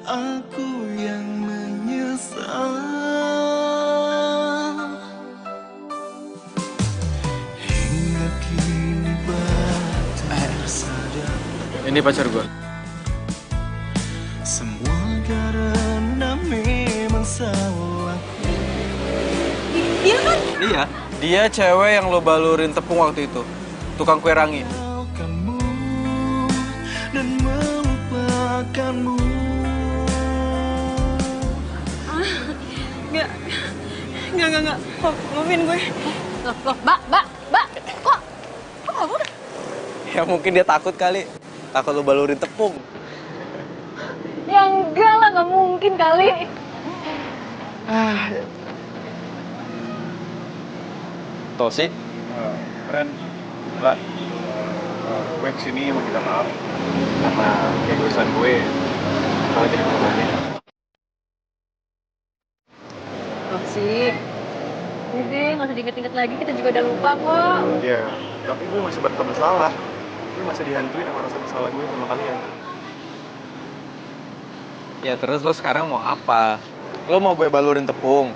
Aku yang menyesal. Hingga kini baru sadar. Ini pacar gue. Semua karena memang salahku. Dia kan? Iya, dia cewek yang lo balurin tepung waktu itu. Tukang kue rangi. Kamu dan melupakanmu. Enggak. Maafin gue. Loh, Mbak. Kok nggak boleh? Ya mungkin dia takut kali. Takut lo balurin tepung. Ya enggak lah, nggak mungkin kali. Tosi? Ren, Mbak, gue kesini mau minta maaf karena keegoisan gue malah jadi korbannya. Oh sih. Udah, nggak usah diinget-inget lagi, kita juga udah lupa kok. Iya, tapi gue masih bersalah. Gue masih dihantui sama rasa bersalah gue sama kalian. Ya terus lo sekarang mau apa? Lo mau gue balurin tepung?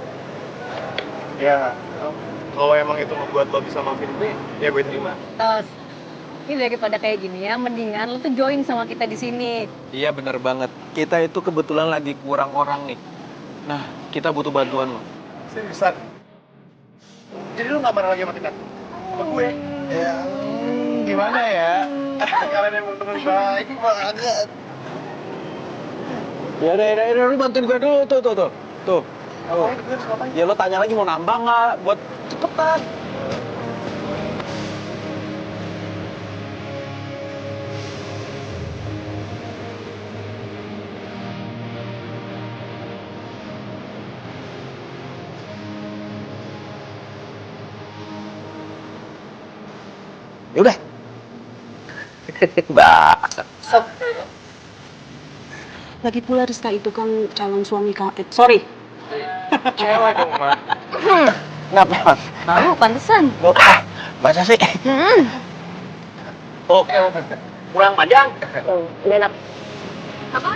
Ya, kalau emang itu membuat lo bisa maafin gue, ya gue terima. Tos, ini daripada kayak gini ya, mendingan lo tuh join sama kita di sini. Iya bener banget. Kita itu kebetulan lagi kurang orang nih. Nah, kita butuh bantuan lo. Seriusan? Jadi lo gak marah lagi sama kita? Sama gue? Ya, gimana ya? Kalian emang temen baik banget. Ya udah, lu bantuin gue dulu, tuh. Tuh. Ya lo tanya lagi mau nambah nggak? Buat cepetan. Ya udah. Mbak. Sob. Lagi pula Rizka itu kan calon suami sorry. Cewek dong, Ma. Kenapa? Tahu, pantesan. Masa sih? Oke. Kurang panjang. Udah enak. Apa?